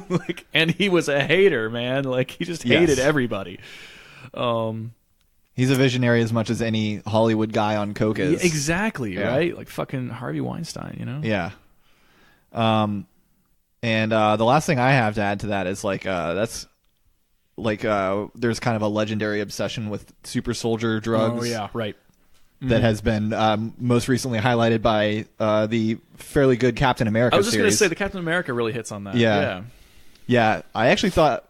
like, and he was a hater, man. Like he just hated everybody. He's a visionary as much as any Hollywood guy on coke is. Exactly, right? Like fucking Harvey Weinstein, Yeah. And the last thing I have to add to that is like that's. Like, there's kind of a legendary obsession with super soldier drugs. Oh, yeah, right. That has been most recently highlighted by the fairly good Captain America series. I was just going to say, the Captain America really hits on that. Yeah. I actually thought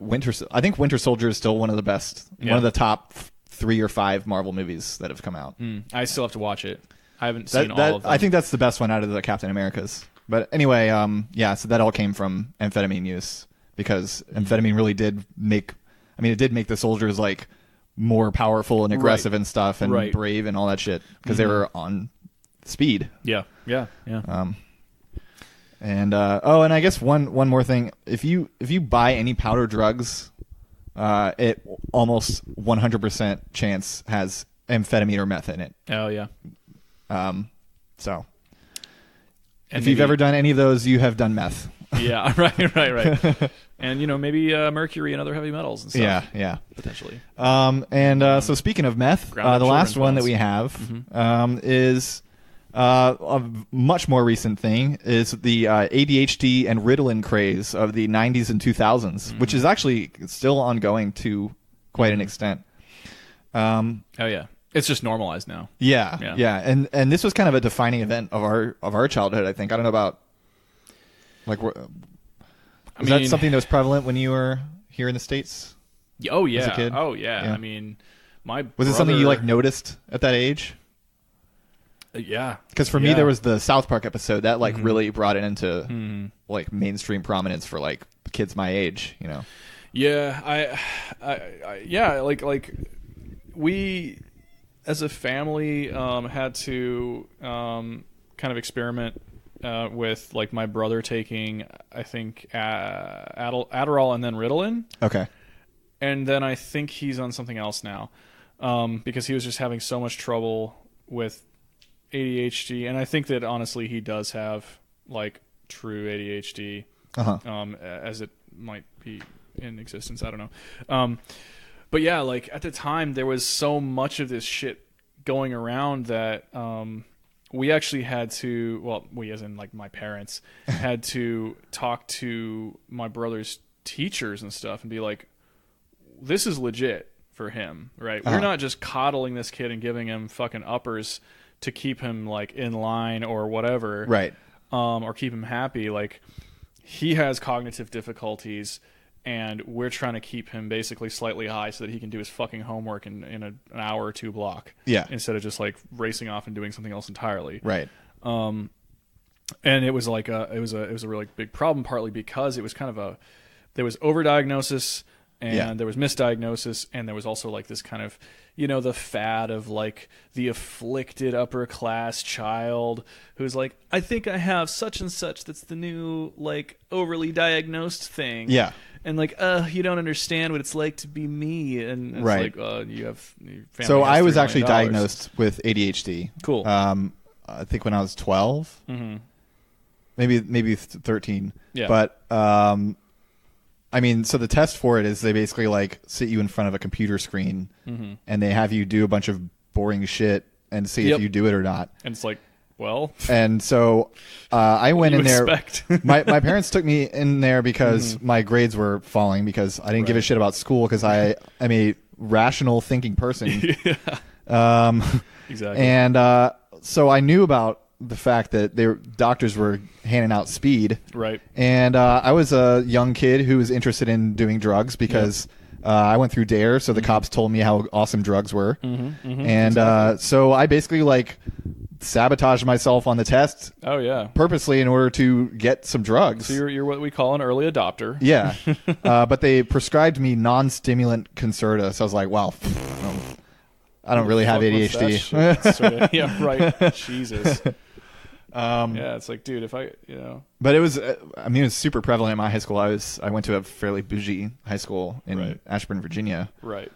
I think Winter Soldier is still one of the best, one of the top 3 or 5 Marvel movies that have come out. I still have to watch it. I haven't seen all of them. I think that's the best one out of the Captain Americas. But anyway, so that all came from amphetamine use, because amphetamine really did make... it did make the soldiers like more powerful and aggressive and stuff, and brave and all that shit, because they were on speed. Yeah. And I guess one more thing: if you buy any powder drugs, it almost 100% chance has amphetamine or meth in it. Oh yeah. So, and if you've ever done any of those, you have done meth. Yeah, right. And maybe mercury and other heavy metals and stuff. Yeah, potentially. So speaking of meth, the last one that we have is a much more recent thing, is the ADHD and Ritalin craze of the 90s and 2000s, which is actually still ongoing to quite an extent. Oh yeah. It's just normalized now. Yeah. And this was kind of a defining event of our childhood, I think. I don't know about like, was that something that was prevalent when you were here in the States? Oh yeah. As a kid? Oh yeah. Was it something you like noticed at that age? Yeah. Because for me, there was the South Park episode that like really brought it into like mainstream prominence for like kids my age. Yeah. Like we as a family had to kind of experiment with like my brother taking, I think, Adderall and then Ritalin. Okay. And then I think he's on something else now, because he was just having so much trouble with ADHD, and I think that honestly he does have like true ADHD, as it might be in existence. I don't know. But yeah, like at the time there was so much of this shit going around that we actually had to, well, we as in like my parents had to talk to my brother's teachers and stuff and be like, this is legit for him, right? We're not just coddling this kid and giving him fucking uppers to keep him like in line or whatever, right? Or keep him happy. Like he has cognitive difficulties, and we're trying to keep him basically slightly high so that he can do his fucking homework in an hour or two block. Yeah. Instead of just like racing off and doing something else entirely. Right. And it was like it was a really big problem, partly because it was kind of there was overdiagnosis and there was misdiagnosis, and there was also like this kind of, the fad of like the afflicted upper class child who's like, I think I have such and such. That's the new like overly diagnosed thing. Yeah. And like, you don't understand what it's like to be me. And it's right. like, you have family. So I was actually diagnosed with ADHD. Cool. I think when I was 12, maybe 13. Yeah. But I mean, so the test for it is they basically like sit you in front of a computer screen and they have you do a bunch of boring shit and see if you do it or not. And it's like, well. And so I went in there. my parents took me in there because my grades were falling because I didn't give a shit about school because I'm a rational thinking person. Exactly. And so I knew about the fact that doctors were handing out speed. Right. And I was a young kid who was interested in doing drugs because I went through DARE, so the cops told me how awesome drugs were. And so I basically like sabotaged myself on the test. Oh yeah. Purposely in order to get some drugs. So you're what we call an early adopter. Yeah. But they prescribed me non-stimulant Concerta, so I was like, wow. I don't really have ADHD. Yeah, right. Jesus. Yeah, it's like, dude, if But it was, it was super prevalent in my high school. I went to a fairly bougie high school in Ashburn, Virginia. Right.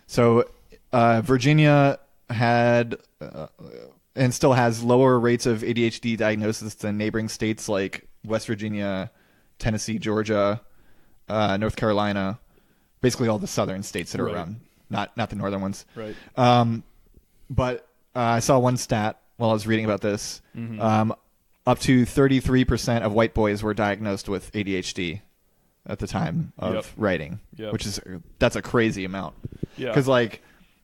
So Virginia had and still has lower rates of ADHD diagnosis than neighboring states like West Virginia, Tennessee, Georgia, North Carolina, basically all the southern states that are around. Not the northern ones. Right. But I saw one stat while I was reading about this. Up to 33% of white boys were diagnosed with ADHD at the time of writing, which that's a crazy amount. Yeah. Because like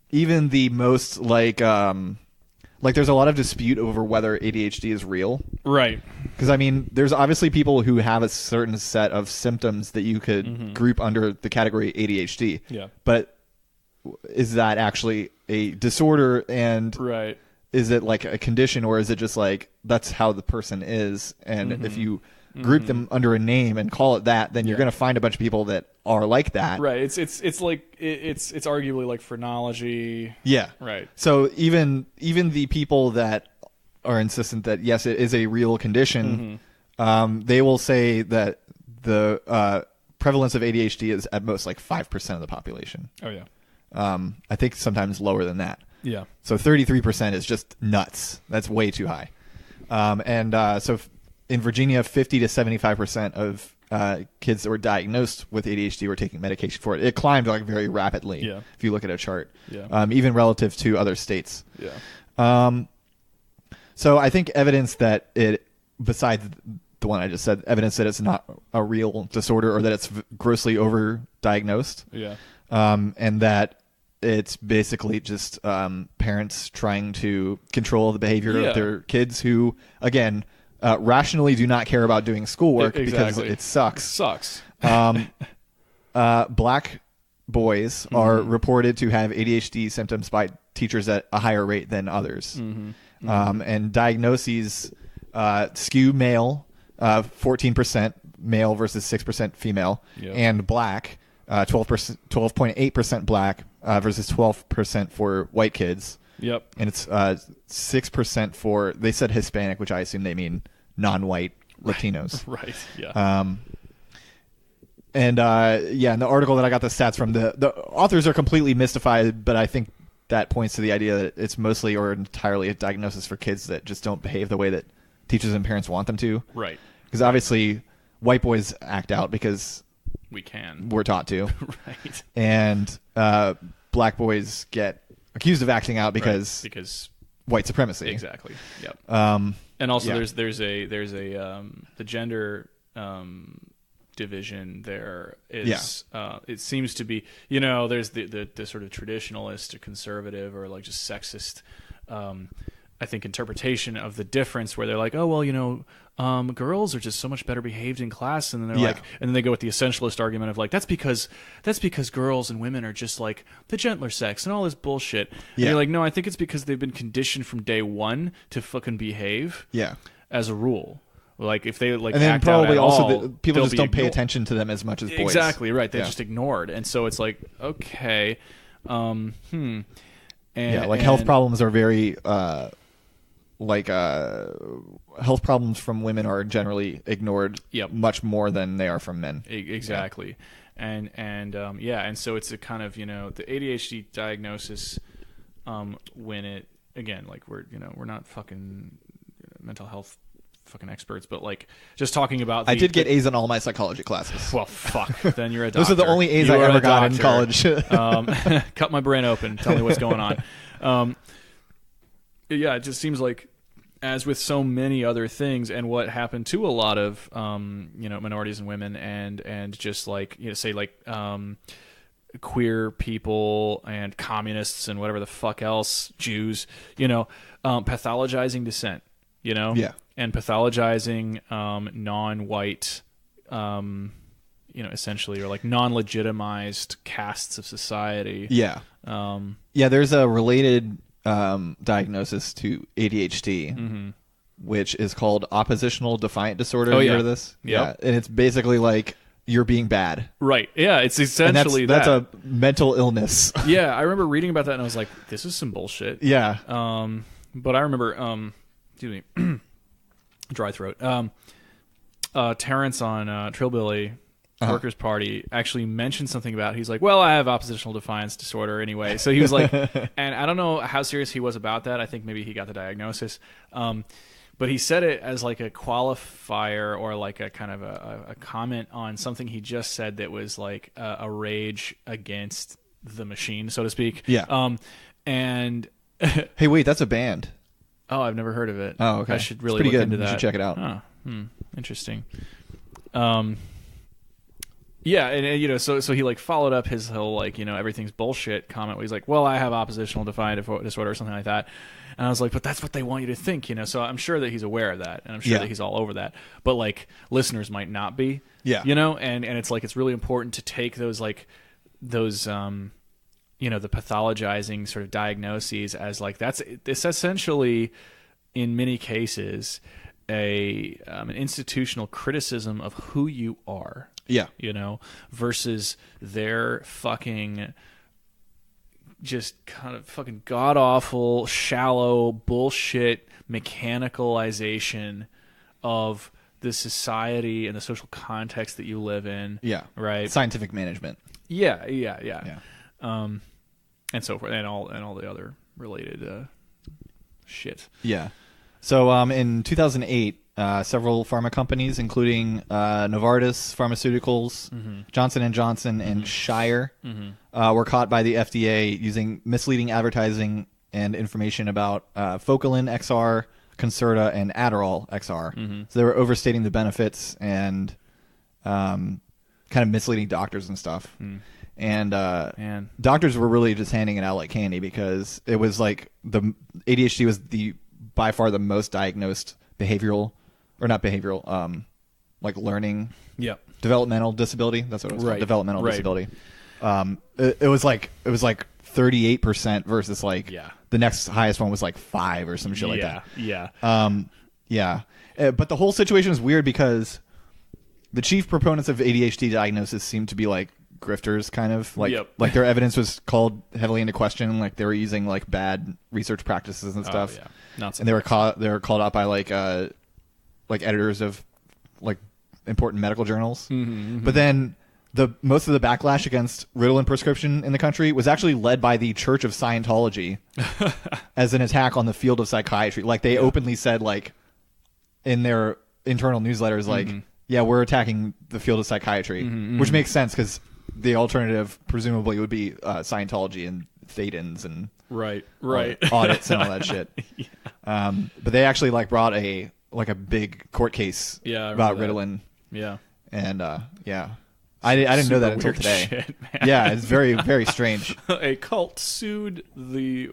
even the most like there's a lot of dispute over whether ADHD is real. Right. Because I mean, there's obviously people who have a certain set of symptoms that you could group under the category ADHD. Yeah. But is that actually a disorder, and is it like a condition, or is it just like that's how the person is, and if you group them under a name and call it that, then you're going to find a bunch of people that are like that. Right. It's like it's arguably like phrenology. Yeah. Right. So even the people that are insistent that yes, it is a real condition, they will say that the prevalence of ADHD is at most like 5% of the population. Oh yeah. I think sometimes lower than that. Yeah. So 33% is just nuts. That's way too high. So in Virginia, 50 to 75% of kids that were diagnosed with ADHD were taking medication for it. It climbed like very rapidly. Yeah. If you look at a chart. Yeah. Even relative to other states. Yeah. So I think evidence that besides the one I just said, evidence that it's not a real disorder or that it's grossly overdiagnosed. Yeah. And that it's basically just parents trying to control the behavior of their kids who, again, rationally do not care about doing schoolwork because it sucks. Black boys are reported to have ADHD symptoms by teachers at a higher rate than others. And diagnoses skew male, 14% male versus 6% female, and black. 12.8% black versus 12% for white kids. Yep. And it's 6% for, they said Hispanic, which I assume they mean non-white Latinos. Right. Yeah. In the article that I got the stats from, the authors are completely mystified, but I think that points to the idea that it's mostly or entirely a diagnosis for kids that just don't behave the way that teachers and parents want them to. Right. Because obviously white boys act out because we're taught to. Right. And black boys get accused of acting out because white supremacy. Exactly. Yep. And also there's a the gender division there is it seems to be, there's the sort of traditionalist or conservative or like just sexist I think interpretation of the difference where they're like, oh well, girls are just so much better behaved in class, and then they're like, and then they go with the essentialist argument of like that's because girls and women are just like the gentler sex and all this bullshit. And you're like, no, I think it's because they've been conditioned from day one to fucking behave. Yeah. As a rule. Like if they like, and then act probably out also all, people just don't pay attention to them as much as boys. Exactly right. They're just ignored, and so it's like okay, And, health problems are very health problems from women are generally ignored much more than they are from men. Exactly. And so it's a kind of, the ADHD diagnosis when it, again, like we're not fucking mental health fucking experts, but like just talking about I did get A's in all my psychology classes. Well, fuck. Then you're a doctor. Those are the only A's I ever got in college. Cut my brain open. Tell me what's going on. It just seems like, as with so many other things, and what happened to a lot of minorities and women, and just like say like queer people and communists and whatever the fuck else, Jews, pathologizing dissent, and pathologizing non-white, essentially, or like non-legitimized castes of society. There's a related diagnosis to ADHD, which is called oppositional defiant disorder. Have you heard of this? Yeah. And it's basically like you're being bad. Right. Yeah. It's essentially that's a mental illness. Yeah. I remember reading about that and I was like, this is some bullshit. Yeah. But I remember, excuse me, dry throat. Terrence on Trillbilly Workers' Party actually mentioned something about, he's like, well, I have oppositional defiance disorder anyway. So he was like, and I don't know how serious he was about that. I think maybe he got the diagnosis. But he said it as like a qualifier or like a kind of a comment on something he just said that was like a rage against the machine, so to speak. Yeah. And hey, wait, that's a band. Oh, I've never heard of it. Oh, okay. I should really look into that. You should check it out. Oh, interesting. Yeah, and so he like followed up his whole like everything's bullshit comment where he's like, well, I have oppositional defiant disorder or something like that, and I was like, but that's what they want you to think, So I'm sure that he's aware of that, and I'm sure that he's all over that, but like listeners might not be, and it's like it's really important to take those the pathologizing sort of diagnoses as like it's essentially in many cases an institutional criticism of who you are. Yeah. Versus their fucking just kind of fucking god-awful, shallow, bullshit mechanicalization of the society and the social context that you live in. Yeah. Right? Scientific management. Yeah. And so forth, and all the other related shit. Yeah. So in 2008, several pharma companies, including Novartis Pharmaceuticals, Johnson & Johnson, and Shire, were caught by the FDA using misleading advertising and information about Focalin XR, Concerta, and Adderall XR. So they were overstating the benefits and kind of misleading doctors and stuff. And doctors were really just handing it out like candy because it was like the ADHD was by far the most diagnosed behavioral, or not behavioral, like learning, developmental disability. That's what it was called, developmental disability. It was like 38% versus like the next highest one was like 5 or some shit like that. But the whole situation is weird because the chief proponents of ADHD diagnosis seem to be like grifters, kind of like their evidence was called heavily into question. Like they were using like bad research practices and stuff. And they were called out by like editors of like important medical journals. But then most of the backlash against Ritalin prescription in the country was actually led by the Church of Scientology as an attack on the field of psychiatry. Like they openly said like in their internal newsletters like yeah, we're attacking the field of psychiatry, which makes sense because the alternative presumably would be Scientology and Thetans and right audits and all that shit. Yeah. But they actually like brought a big court case about Ritalin. Yeah. And I didn't know that until today. Shit, yeah, it's very, very strange. A cult sued the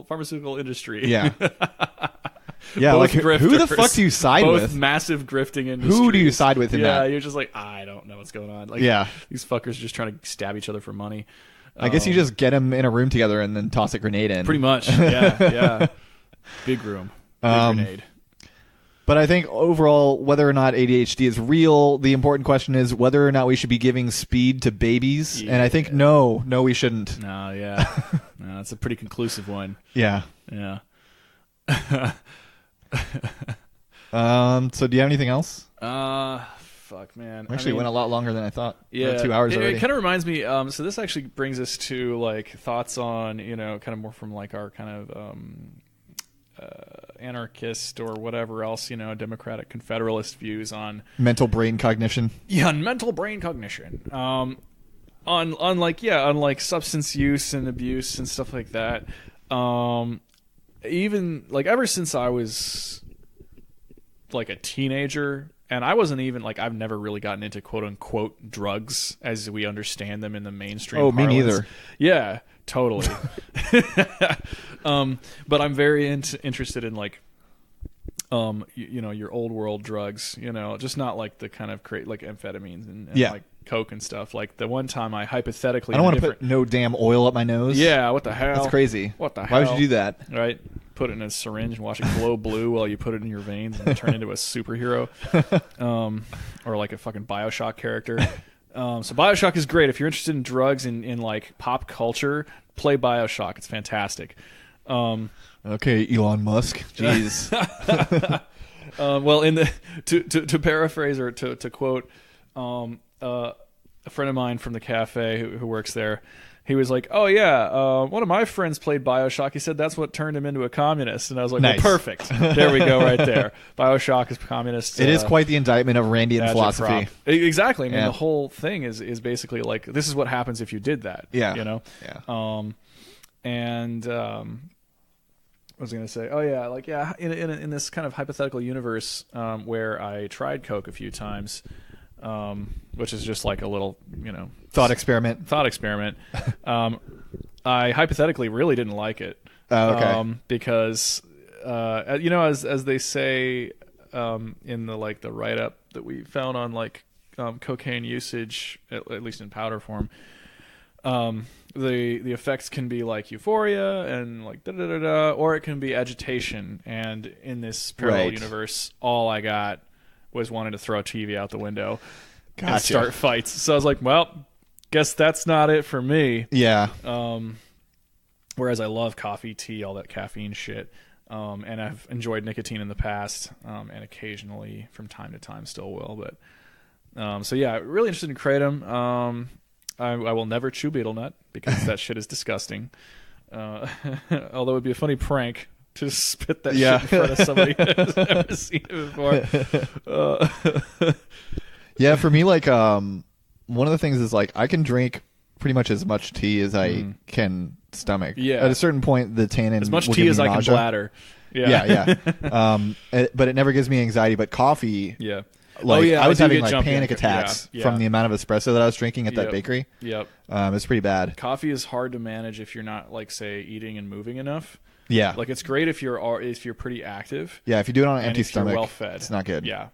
pharmaceutical industry. Yeah. Yeah, like who the fuck do you side with? Both massive grifting industries. Who do you side with in that? Yeah, you're just like, I don't know what's going on. Like, these fuckers just trying to stab each other for money. I guess you just get them in a room together and then toss a grenade in. Pretty much, yeah. Big room, big grenade. But I think overall, whether or not ADHD is real, the important question is whether or not we should be giving speed to babies. Yeah. And I think no, we shouldn't. No, yeah. No, that's a pretty conclusive one. Yeah. Yeah. So do you have anything else? Fuck, man. We went a lot longer than I thought. Yeah. 2 hours already. It kind of reminds me, so this actually brings us to like thoughts on, kind of more from like our kind of anarchist or whatever else, democratic confederalist views on mental brain cognition. Yeah, on mental brain cognition. On substance use and abuse and stuff like that. Even like ever since I was like a teenager, and I wasn't even like, I've never really gotten into quote unquote drugs as we understand them in the mainstream. Oh, me neither. Yeah, totally. But I'm very interested in like, your old world drugs, just not like the kind of like amphetamines and like coke and stuff. Like the one time I hypothetically, I don't want to put no damn oil up my nose. Yeah, what the hell? That's crazy. What the hell? Why would you do that? Right. Put it in a syringe and watch it glow blue while you put it in your veins and turn into a superhero, or like a fucking BioShock character. So BioShock is great if you're interested in drugs in like pop culture. Play BioShock; it's fantastic. Okay, Elon Musk. Jeez. Well, to paraphrase or to quote a friend of mine from the cafe who works there. He was like, "Oh yeah, one of my friends played BioShock. He said that's what turned him into a communist." And I was like, nice. Well, perfect. There we go, right there. BioShock is communist. It is quite the indictment of Randian philosophy. Exactly. I mean, the whole thing is basically like, this is what happens if you did that. Yeah. Yeah. And what was I going to say? Oh yeah, like in this kind of hypothetical universe where I tried coke a few times. Which is just like a little, thought experiment. I hypothetically really didn't like it. Oh, okay. Because, as they say in the write up that we found on like cocaine usage, at least in powder form, the effects can be like euphoria and like or it can be agitation. And in this parallel universe, all I got was wanting to throw a TV out the window and start fights. So I was like, well, guess that's not it for me. Yeah. Whereas I love coffee, tea, all that caffeine shit. And I've enjoyed nicotine in the past, and occasionally from time to time still will. But so yeah, really interested in kratom. I will never chew betel nut because that shit is disgusting. Although it would be a funny prank to spit that shit in front of somebody who's never seen it before. Yeah, for me, like, one of the things is, like, I can drink pretty much as much tea as I can stomach. Yeah. At a certain point, the tannin as much tea as I can bladder. Yeah. But it never gives me anxiety. But coffee, like, I was having, like, panic attacks from the amount of espresso that I was drinking at that bakery. Yep. It's pretty bad. Coffee is hard to manage if you're not, like, say, eating and moving enough. Yeah. Like, it's great if you're pretty active. Yeah, if you do it on an empty stomach, well fed. It's not good. Yeah.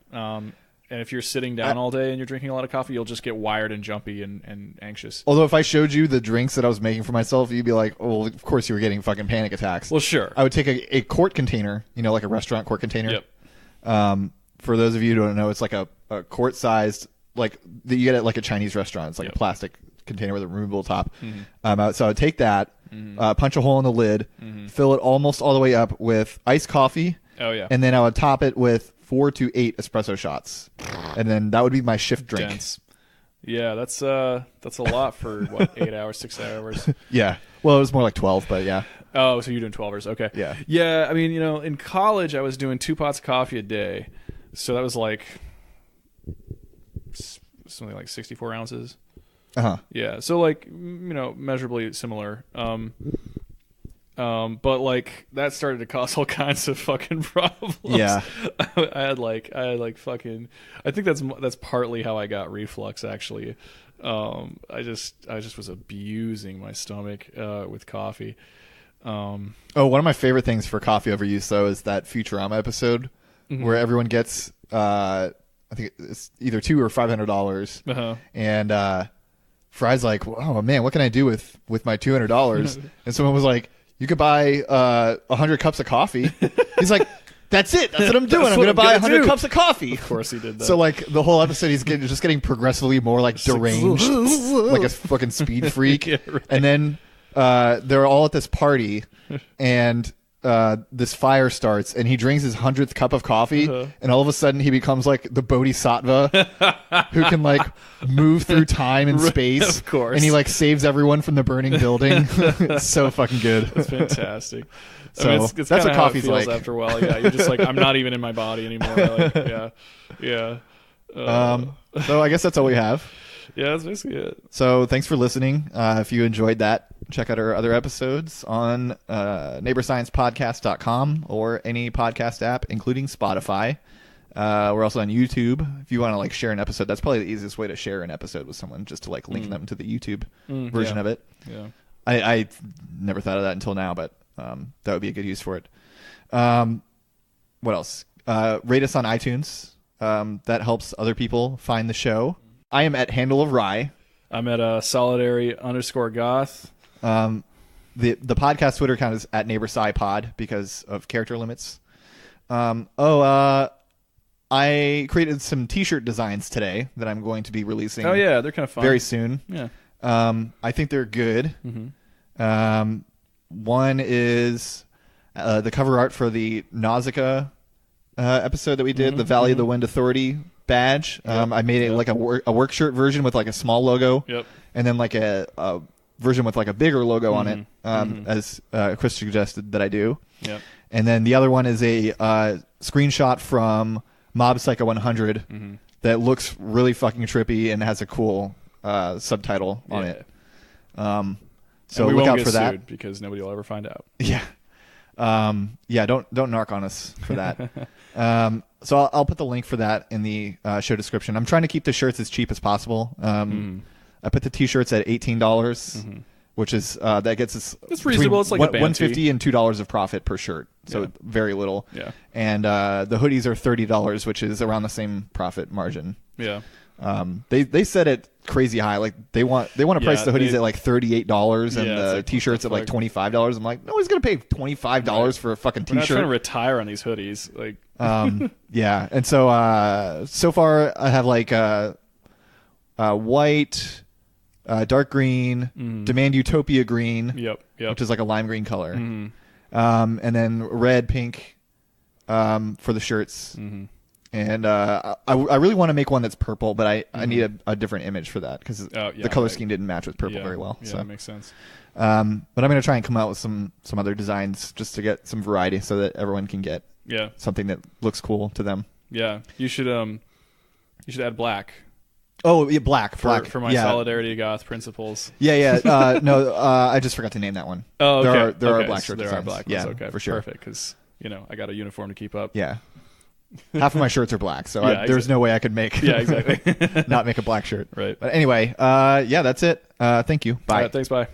And if you're sitting down all day and you're drinking a lot of coffee, you'll just get wired and jumpy and anxious. Although if I showed you the drinks that I was making for myself, you'd be like, oh, well, of course you were getting fucking panic attacks. Well, sure. I would take a quart container, like a restaurant quart container. Yep. For those of you who don't know, it's like a quart-sized, like that you get at like a Chinese restaurant. It's like a plastic container with a removable top. Mm-hmm. So I would take that, punch a hole in the lid, fill it almost all the way up with iced coffee. Oh, yeah. And then I would top it with 4 to 8 espresso shots, and then that would be my shift drink. Dense. Yeah, that's a lot for what 8 hours, 6 hours. Yeah, well, it was more like 12, but yeah. Oh, so you're doing 12 hours? Okay. Yeah. Yeah, I mean, in college I was doing 2 pots of coffee a day, so that was like something like 64 ounces. Yeah. So like, measurably similar. But like that started to cause all kinds of fucking problems. Yeah. I had like fucking, I think that's partly how I got reflux actually. I just was abusing my stomach with coffee. One of my favorite things for coffee overuse though is that Futurama episode where everyone gets I think it's either $200 or $500 and Fry's like, oh man, what can I do with my $200? And someone was like, you could buy 100 cups of coffee. He's like, that's it. That's what I'm doing. I'm going to buy 100 cups of coffee. Of course he did that. So like the whole episode, he's just getting progressively more like deranged, like a fucking speed freak. Yeah, right. And then they're all at this party, and this fire starts, and he drinks his 100th cup of coffee, and all of a sudden he becomes like the Bodhisattva who can like move through time and space. Of course. And he like saves everyone from the burning building. It's so fucking good. That's fantastic. So I mean, it's that's what coffee's feels like. after a while. Yeah, you're just like, I'm not even in my body anymore. Like, yeah. So I guess that's all we have. Yeah, that's basically it. So thanks for listening. If you enjoyed that, check out our other episodes on neighborsciencepodcast.com or any podcast app, including Spotify. We're also on YouTube. If you want to like share an episode, that's probably the easiest way to share an episode with someone, just to like link them to the YouTube version of it. Yeah. I never thought of that until now, but that would be a good use for it. What else? Rate us on iTunes. That helps other people find the show. I am at Handle of Rye. I'm at solidary_goth. The podcast Twitter account is at NeighborSciPod because of character limits. I created some T-shirt designs today that I'm going to be releasing. Oh yeah, they're kind of fun. Very soon. Yeah. I think they're good. One is the cover art for the Nausicaa episode that we did, the Valley of the Wind Authority badge. I made it like a work shirt version with like a small logo, and then like a version with like a bigger logo on it, as Chris suggested that I do. And then the other one is a screenshot from Mob Psycho 100 that looks really fucking trippy and has a cool subtitle on it. So we look won't out get for that sued because nobody will ever find out. Yeah. Don't narc on us for that. So I'll put the link for that in the show description. I'm trying to keep the shirts as cheap as possible. I put the t-shirts at $18, which is that gets us. It's reasonable. It's like a band $150 and $2 of profit per shirt, so very little. Yeah. And the hoodies are $30, which is around the same profit margin. Yeah. They set it crazy high. Like they want to price the hoodies at like $38 and the like, t-shirts at like $25. I'm like, nobody's gonna pay $25 for a fucking t-shirt. We're not trying to retire on these hoodies. Like, yeah. And so so far I have like white, dark green, Demand Utopia green, which is like a lime green color, and then red, pink for the shirts. And I really want to make one that's purple, but I need a different image for that because the color scheme didn't match with purple very well. Yeah, so that makes sense. But I'm going to try and come out with some other designs just to get some variety so that everyone can get something that looks cool to them. Yeah, you should add black. Oh, yeah, black for my Solidarity Goth principles. Yeah. No, I just forgot to name that one. Oh, okay. There are black shirt there designs. are black ones. Yeah, Okay, for sure. Perfect, because I got a uniform to keep up. Yeah. Half of my shirts are black, so Yeah, there's no way I could make exactly not make a black shirt. Right. But anyway, that's it. Thank you. Bye. All right, thanks. Bye.